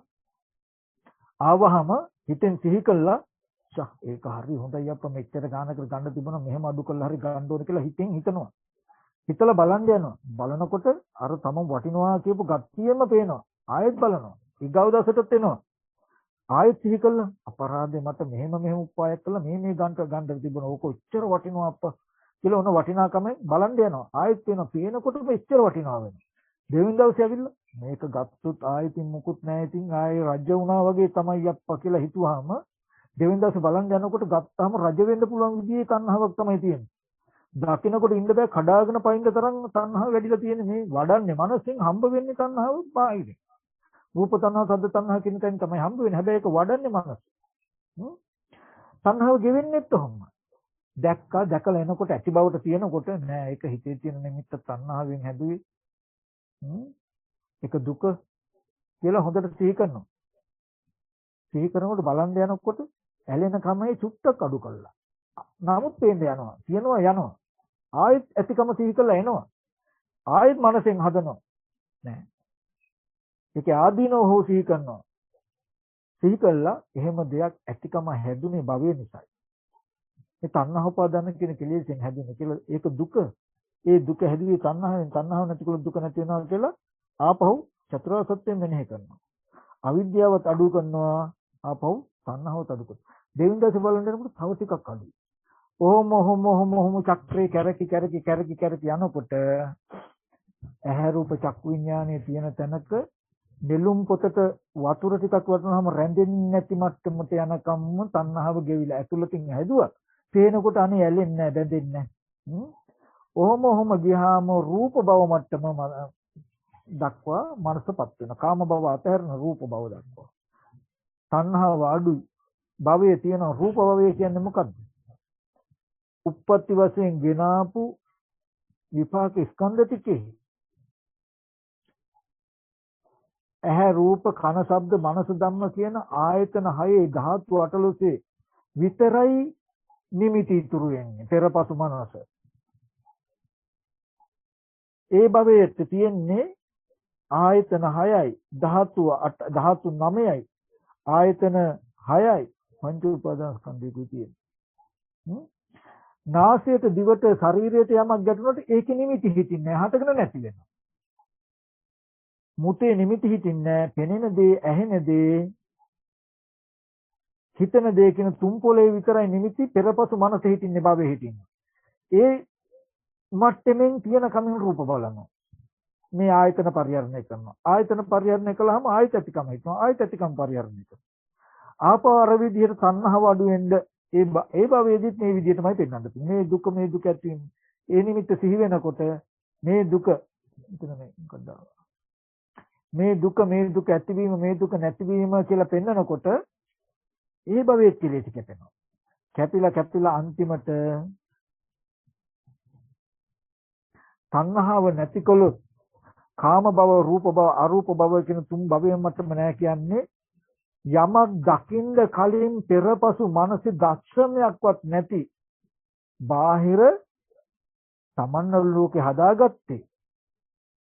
ආවහම හිතෙන් සිහි කළා ඒක හරි හොඳයි අප්පා මෙච්චර ගානකට ගන්න තිබුණා මෙහෙම අඩු කළා හරි ගන්න ඕන කියලා හිතෙන් හිතනවා. හිතලා බලන්න යනවා. බලනකොට අර තමන් වටිනවා කියපු ගතියෙම පේනවා. ආයෙත් බලනවා. ඊගව දවසටත් එනවා. ආයෙත් සිහි කළා අපරාධේ මට මෙහෙම උපායක් කළා මේ ගන්න තිබුණා. ඕක ඔච්චර වටිනවා අප්පා කියලා ඔන්න වටිනාකමෙන් බලන්න යනවා. ආයෙත් වෙනවා. පේනකොටම එච්චර වටිනවා වෙනවා. දෙවෙනි දවසේ ඇවිල්ලා මේක ගත්තොත් ආයෙත් මුකුත් නැහැ. ඉතින් ආයෙ රජ වුණා වගේ තමයි අප්පා කියලා හිතුවාම දෙවෙනි දවසේ බලන් යනකොට ගත්තාම රජ වෙන්න පුළුවන් විදිහේ තණ්හාවක් තමයි තියෙන්නේ. දකින්නකොට ඉන්න බෑ කඩාගෙන පයින්න තරම් තණ්හාව වැඩිලා තියෙන්නේ. මේ වඩන්නේ මනසෙන් හම්බ වෙන්නේ තණ්හාව බාහිරින්. රූප තණ්හාව, සද්ද තණ්හාව කියන තැන තමයි හම්බ වෙන්නේ. හැබැයි ඒක වඩන්නේ මනස. තණ්හාව ගෙවෙන්නේත් ඔහොම. දැකලා එනකොට ඇති බවට තියෙනකොට නෑ ඒක හිතේ තියෙන නිමිත්ත තණ්හාවෙන් හැදුවේ. ඒක දුක කියලා හොඳට සිහි කරනවා. සිහි කරනකොට බලන් යනකොට ඇලෙන කමයි චුට්ටක් අඩු කළා. නමුත් පේන්න යනවා. තියනවා යනවා. ආයෙත් ඇතිකම සිහි කරලා එනවා. ආයෙත් මනසෙන් හදනවා. නෑ. ඒකේ ආදීනව හෝ සිහි කරනවා. සිහි කළා එහෙම දෙයක් ඇතිකම හැදුනේ භවය නිසායි. මේ තණ්හා උපාදාන කියන කෙලෙසෙන් හැදුනේ කියලා ඒක දුක. ඒ දුක හැදුවේ තණ්හාවෙන්. තණ්හාව නැතිකොට දුක නැති වෙනවා කියලා ආපහු චතුරාර්ය සත්‍යයෙන් මෙනෙහි කරනවා. අවිද්‍යාවත් අඩු කරනවා. ආපහු තණ්හාවත් අඩු කරනවා. දෙවියන් දැස බලනකොට තව ටිකක් අඩුයි. ඔහොම චක්‍රේ කැරකි යනකොට ඇහැ රූප චක්කු විඥානයේ තියෙන තැනක නෙළුම් පොතට වතුර ටිකක් වටනවාම රැඳෙන්නේ නැති මට්ටමට යනකම්ම තණ්හාව ගෙවිලා ඇතුළතින් හැදුවා. පේනකොට අනේ ඇලෙන්නේ නැහැ, බැඳෙන්නේ නැහැ. ඔහොම ගියාම රූප භව මට්ටම දක්වා මනසපත් වෙනවා. කාම භව අතහැරන රූප භව දක්වා. තණ්හාව අඩුයි. භවයේ තියෙන රූප භවය කියන්නේ මොකද්ද? උප්පත්ති වශයෙන් ගෙනාපු විපාක ස්කන්ධ ටිකේ ඇහැ රූප කන ශබ්ද මනස ධම්ම කියන ආයතන හයේ ධාතු අටලොසේ විතරයි නිමිති ඉතුරු වෙන්නේ පෙරපසු මනස. ඒ භවයේ තියෙන්නේ ආයතන 6යි ධාතු 9යි ආයතන 6යි පංච උපාදාන ස්කන්ධය තියෙන්නේ. නාසයට දිවට ශරීරයට යමක් ගැටුණොත් ඒකේ නිමිති හිතින්නේ නැහැ. හටගෙන නැති වෙනවා. මුතේ නිමිති හිතින්නේ නැහැ. පෙනෙන දේ, ඇහෙන දේ, හිතන දේ කියන තුන් පොලේ විතරයි නිමිති පෙරපසු මනස හිතින්නේ භවයේ හිතින්නේ. ඒ මට්ටමින් තියෙන කමින් රූප බලනවා. මේ ආයතන පරිහරණය කරනවා. ආයතන පරිහරණය කළාම ආයතතිකම හිතනවා. ආයතතිකම පරිහරණය කරනවා. ආපාර විදිහට තණ්හාව අඩු වෙන්න ඒ භවයේදීත් මේ විදිහටමයි පෙන්වන්න තියෙන්නේ. මේ දුක ඇති වෙන්නේ. ඒ නිමිත්ත සිහි වෙනකොට මේ දුක මේ දුක ඇතිවීම මේ දුක නැතිවීම කියලා පෙන්වනකොට ඒ භවයේ කෙලෙස් කැපෙනවා. කැපිලා අන්තිමට තණ්හාව නැතිකොළොත් කාම භව, රූප භව, අරූප භව කියන තුන් භවයෙන් මතම නැහැ කියන්නේ යමක් දකින්න කලින් පෙරපසු මනසේ දර්ශනයක්වත් නැති බාහිර සමන්න ලෝකේ හදාගත්තේ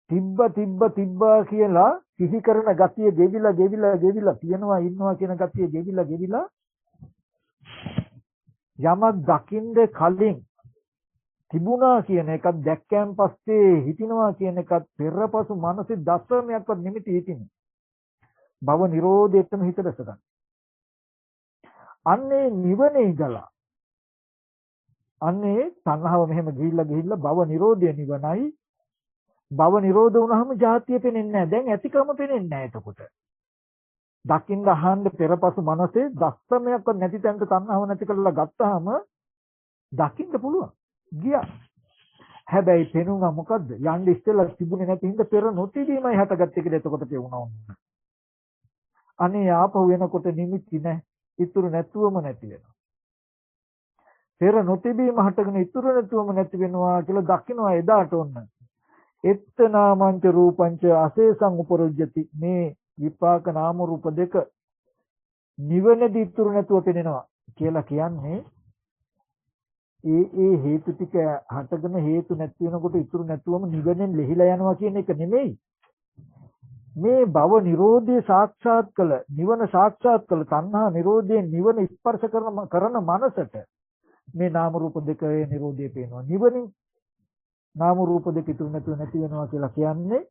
තිබ්බා කියලා සිහි කරන ගතිය ගෙවිලා තියනවා ඉන්නවා කියන ගතිය ගෙවිලා යමක් දකින්න කලින් තිබුණා කියන එකත් දැක්කයන් පස්සේ හිතිනවා කියන එකත් පෙරපසු මනසේ දර්ශනයක්වත් නිමිති හිතිනේ භව නිරෝධයටම හිත දැස ගන්න. අන්නේ නිවනේ ඉඳලා අන්නේ තණ්හාව මෙහෙම ගිහිල්ලා භව නිරෝධය නිවනයි. භව නිරෝධ වුණාම ජාතිය පෙනෙන්නේ නැහැ. දැන් ඇතිකම පෙනෙන්නේ නැහැ එතකොට. දකින්න අහන්න පෙරපසු මනසේ දස්සමයක්වත් නැති තැනට තණ්හාව නැති කරලා ගත්තාම දකින්න පුළුවන්. ගියා. හැබැයි පෙනුණා මොකද්ද? යන්න ඉස්සෙල්ලා තිබුණේ නැති හින්දා පෙර නොතිබීමයි හටගත්තේ කියලා එතකොට පෙවුණා. අනේ ආපහු වෙනකොට නිමිති නැහැ. ඉතුරු නැතුවම නැති වෙනවා. පෙර නොතිබීම හටගෙන ඉතුරු නැතුවම නැති වෙනවා කියලා දකින්නවා එදාට ඔන්න. එත්තනාමංච රූපංච අසේසං උපරොජ්ජති. මේ විපාක නාම රූප දෙක නිවනදී ඉතුරු නැතුව පෙනෙනවා කියලා කියන්නේ ඒ හේතු ටික හටගෙන හේතු නැති වෙනකොට ඉතුරු නැතුවම නිවනෙන් ලෙහිලා යනවා කියන එක නෙමෙයි. මේ භව නිරෝධය සාක්ෂාත් කළ නිවන සාක්ෂාත් කළ තණ්හා නිරෝධයෙන් නිවන ස්පර්ශ කරන මනසට මේ නාම රූප දෙකේ නිරෝධය පේනවා. නිවනින් නාම රූප දෙක ඉතුරු නැතුව නැති වෙනවා කියලා කියන්නේ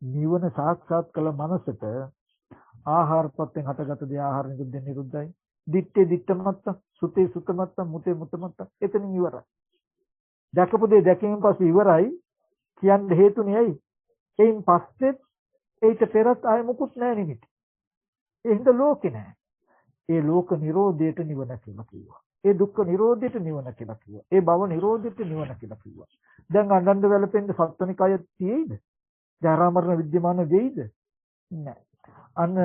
නිවන සාක්ෂාත් කළ මනසට ආහාර ප්‍රත්‍යයෙන් හටගත් දේ ආහාර නිරුද්ධ නිරුද්ධයි. දිත්තේ දිත්තමත්ත, සුතේ සුතමත්ත, මුතේ මුතමත්ත. එතනින් ඉවරයි. දැකපු දේ දැකීමෙන් පස්සේ ඉවරයි කියන්න හේතුනේ ඇයි? එයින් පස්සෙත් ඒිට පෙරත් ආයෙ මුකුත් නැහැ නිමිති. ඒ හින්දා ලෝකේ නැහැ. ඒ ලෝක නිරෝධයට නිවන කියලා කිව්වා. ඒ දුක්ඛ නිරෝධයට නිවන කියලා කිව්වා. ඒ භව නිරෝධයට නිවන කියලා කිව්වා. දැන් අඬන්න වැළපෙන්න සත්වනිකය තියෙයිද? ජරා මරණ විද්‍යමාන වෙයිද? නැහැ. අන්න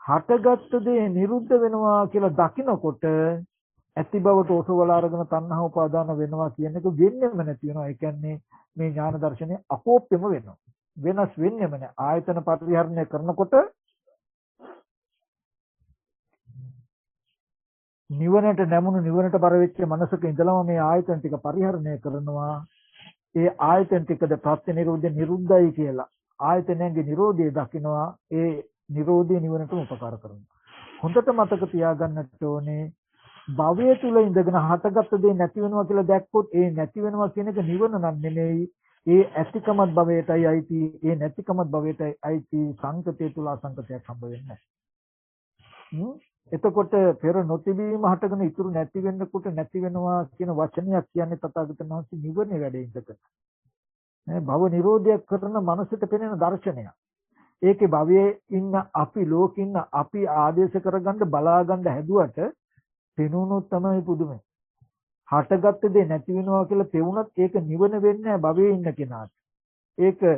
හටගත්ත දේ නිරුද්ධ වෙනවා කියලා දකිනකොට ඇති බවට ඔසවලා අරගෙන තණ්හා උපාදාන වෙනවා කියන එක වෙන්නේම නැති වෙනවා. ඒ කියන්නේ මේ ඥාන දර්ශනය අපෝප්‍යම වෙනවා. වෙනස් වෙන්නේම නැහැ. ආයතන පරිහරණය කරනකොට නිවනට නැමුණු නිවනට බර වෙච්ච මනසක ඉඳලම මේ ආයතන ටික පරිහරණය කරනවා. ඒ ආයතන ටිකද ප්‍රත්‍ය නිරෝධය නිරුද්ධයි කියලා ආයතනයන්ගේ නිරෝධය දකිනවා. ඒ නිරෝධය නිවනට උපකාර කරනවා. හොඳට මතක තියාගන්නට ඕනේ භවය තුල ඉඳගෙන හටගත්ත දේ නැති වෙනවා කියලා දැක්කොත් ඒ නැති වෙනවා කියන එක නිවන නම් නෙමෙයි. ඒ ඇතිකමත් භවයටයි අයිති. ඒ නැතිකමත් භවයටයි අයිති. සංකතය තුල අසංකතයක් හම්බ වෙන්නේ නැහැ. එතකොට පෙර නොතිබීම හටගෙන ඉතුරු නැති වෙන්නකොට නැති වෙනවා කියන වචනයක් කියන්නේ තථාගතයන් වහන්සේ නිවනේ වැඩේ ඉඳකට. භව නිරෝධයක් කරන මනසට පෙනෙන දර්ශනයක්. ඒකේ භවයේ ඉන්න අපි ලෝකෙ ඉන්න අපි ආදේශ කරගන්න බලාගන්න හැදුවට පෙනුනොත් තමයි පුදුමයි. හටගත්ත දේ නැති වෙනවා කියලා පෙවුනත් ඒක නිවන වෙන්නේ නැහැ භවයේ ඉන්න කෙනාට. ඒක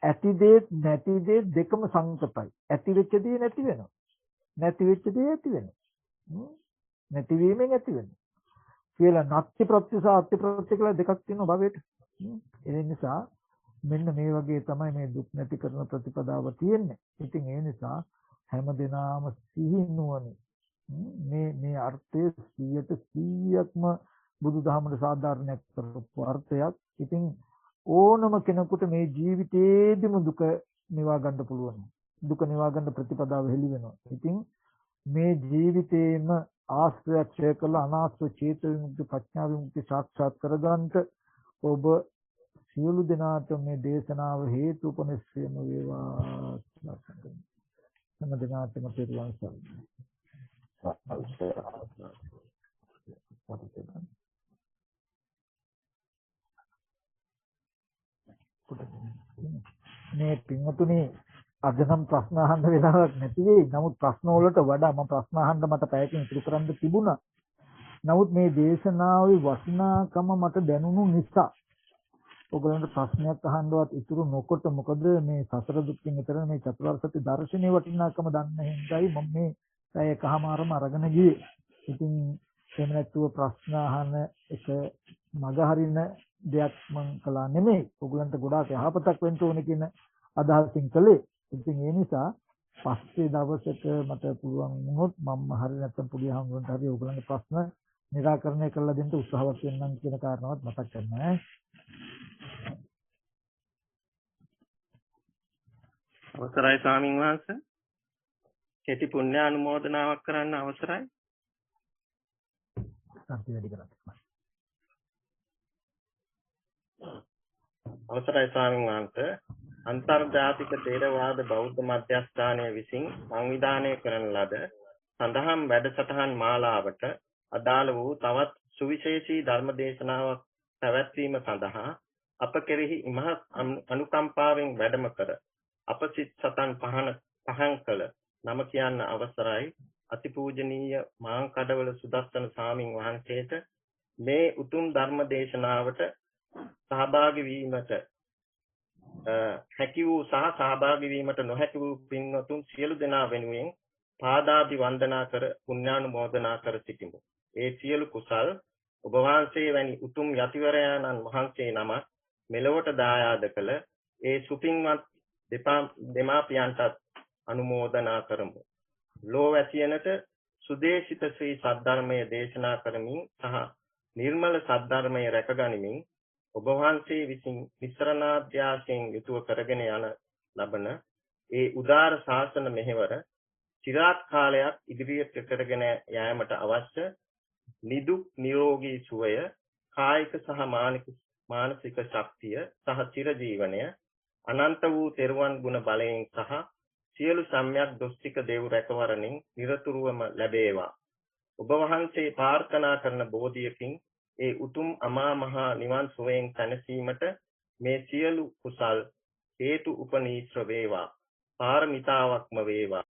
ඇති දේ නැති දේ දෙකම සංකතයි. ඇති වෙච්ච දේ නැති වෙනවා. නැති වෙච්ච දේ ඇති වෙනවා. නැතිවීමෙන් ඇති වෙනවා. කියලා නැති ප්‍රත්‍ය සහ අත්‍ය ප්‍රත්‍ය කියලා දෙකක් තියෙනවා භවයට. ඒ නිසා මෙන්න මේ වගේ තමයි මේ දුක් නැති කරන ප්‍රතිපදාව තියෙන්නේ. ඉතින් ඒ නිසා හැම දිනම සිහි නුවණින් මේ අර්ථය 100%ක්ම බුදුදහමේ සාධාරණයක් කරපු අර්ථයක්. ඉතින් ඕනම කෙනෙකුට මේ ජීවිතේදිම දුක නිවා ගන්න පුළුවන්. දුක නිවා ගන්න ප්‍රතිපදාව හෙළි වෙනවා. ඉතින් මේ ජීවිතේම ආශ්‍රය ක්ෂය කළ අනාශ්‍රය චේත විමුක්ති ප්‍රඥා විමුක්ති සාක්ෂාත් කරගන්නට ඔබ සියලු දෙනාට මේ දේශනාව හේතුපනිස්සයම වේවා කියලා සම්පූර්ණ. හැම දිනාටම පිරුවන් සරණයි. මේ පින්වතුනි අද නම් ප්‍රශ්න අහන්න වෙලාවක් නැති වෙයි. නමුත් ප්‍රශ්න වලට වඩා මම ප්‍රශ්න අහන්න මට පැයකින් ඉතුරු කරන්න තිබුණා. නමුත් මේ දේශනාවේ වටිනාකම මට දැනුණු නිසා ඔයගලන්ට ප්‍රශ්නයක් අහන්නවත් ඉතුරු නොකොට මොකද මේ සසර දුක්ඛින් ඈතර මේ චතුරාර්ය සත්‍ය දර්ශනයේ වටිනාකම දන්න හින්දායි මම මේ පැය එකමාරම අරගෙන ගියේ. ඉතින් එහෙම නැතුව ප්‍රශ්න අහන එක මග හරින දෙයක් මම කළා නෙමෙයි. ඔයගලන්ට ගොඩාක් යහපතක් වෙන්න ඕනේ කියන අදහසින් කළේ. ඉතින් ඒ නිසා පස්සේ දවසක මට පුළුවන් වුණොත් මම හරිය නැත්තම් පොඩි හම්බුනට හරි ඔයගලන්ගේ ප්‍රශ්න निराकරණය කරලා දෙන්න උත්සාහවත් වෙන්නම් කියන කාරණාවත් මතක් කරනවා. අවසරයි ස්වාමීන් වහන්සේ. කෙටි පුණ්‍ය අනුමෝදනාවක් කරන්න අවසරයි. අවසරයි ස්වාමීන් වහන්සේ. අන්තර්ජාතික ථේරවාද බෞද්ධ මධ්‍යස්ථානය විසින් සංවිධානය කරන ලද සඳහන් වැඩසටහන් මාලාවට අදාළ වූ තවත් සුවිශේෂී ධර්ම දේශනාවක් පැවැත්වීම සඳහා අප කෙරෙහි ඉමහත් අනුකම්පාවෙන් වැඩම කර අප සිත් සතන් පහන් කළ නම කියන්න අවසරයි අතිපූජනීය මාංකඩවල සුදස්සන ස්වාමින් වහන්සේට මේ උතුම් ධර්ම දේශනාවට සහභාගී වීමට හැකි වූ සහ සහභාගී වීමට නොහැකි වූ පින්වතුන් සියලු දෙනා වෙනුවෙන් පාදාභි වන්දනා කර පුණ්‍යානුමෝදනා කර සිටිමු. ඒ සියලු කුසල් ඔබ වහන්සේ වැනි උතුම් යතිවරයාණන් වහන්සේ නම මෙලොවට දායාද කළ ඒ සුපින්වත් දෙමාපියන්ටත් අනුමෝදනා කරමු. ලෝවැසියනට සුදේශිත ශ්‍රී සද්ධර්මයේ දේශනා කරමින් සහ නිර්මල සද්ධර්මයේ රැකගනිමින් ඔබ වහන්සේ විසින් විසරණාධ්‍යාසයෙන් යුතුව කරගෙන යන ලබන ඒ උදාර ශාසන මෙහෙවර চিරාත් කාලයක් ඉදිරියට කරගෙන යාමට අවශ්‍ය නිදුක් නිරෝගී සුවය කායික සහ මානසික ශක්තිය සහ චිරජීවනය අනන්ත වූ තෙරුවන් ගුණ බලයෙන් සහ සියලු සම්‍යක් දොස්තික දේව රැකවරණින් නිරතුරුවම ලැබේවා. ඔබ වහන්සේ ප්‍රාර්ථනා කරන බෝධියකින් ඒ උතුම් අමා මහ නිවන් සුවයෙන් සැනසීමට මේ සියලු කුසල් හේතු උපනීශ්‍ර වේවා. පාරමිතාවක්ම වේවා.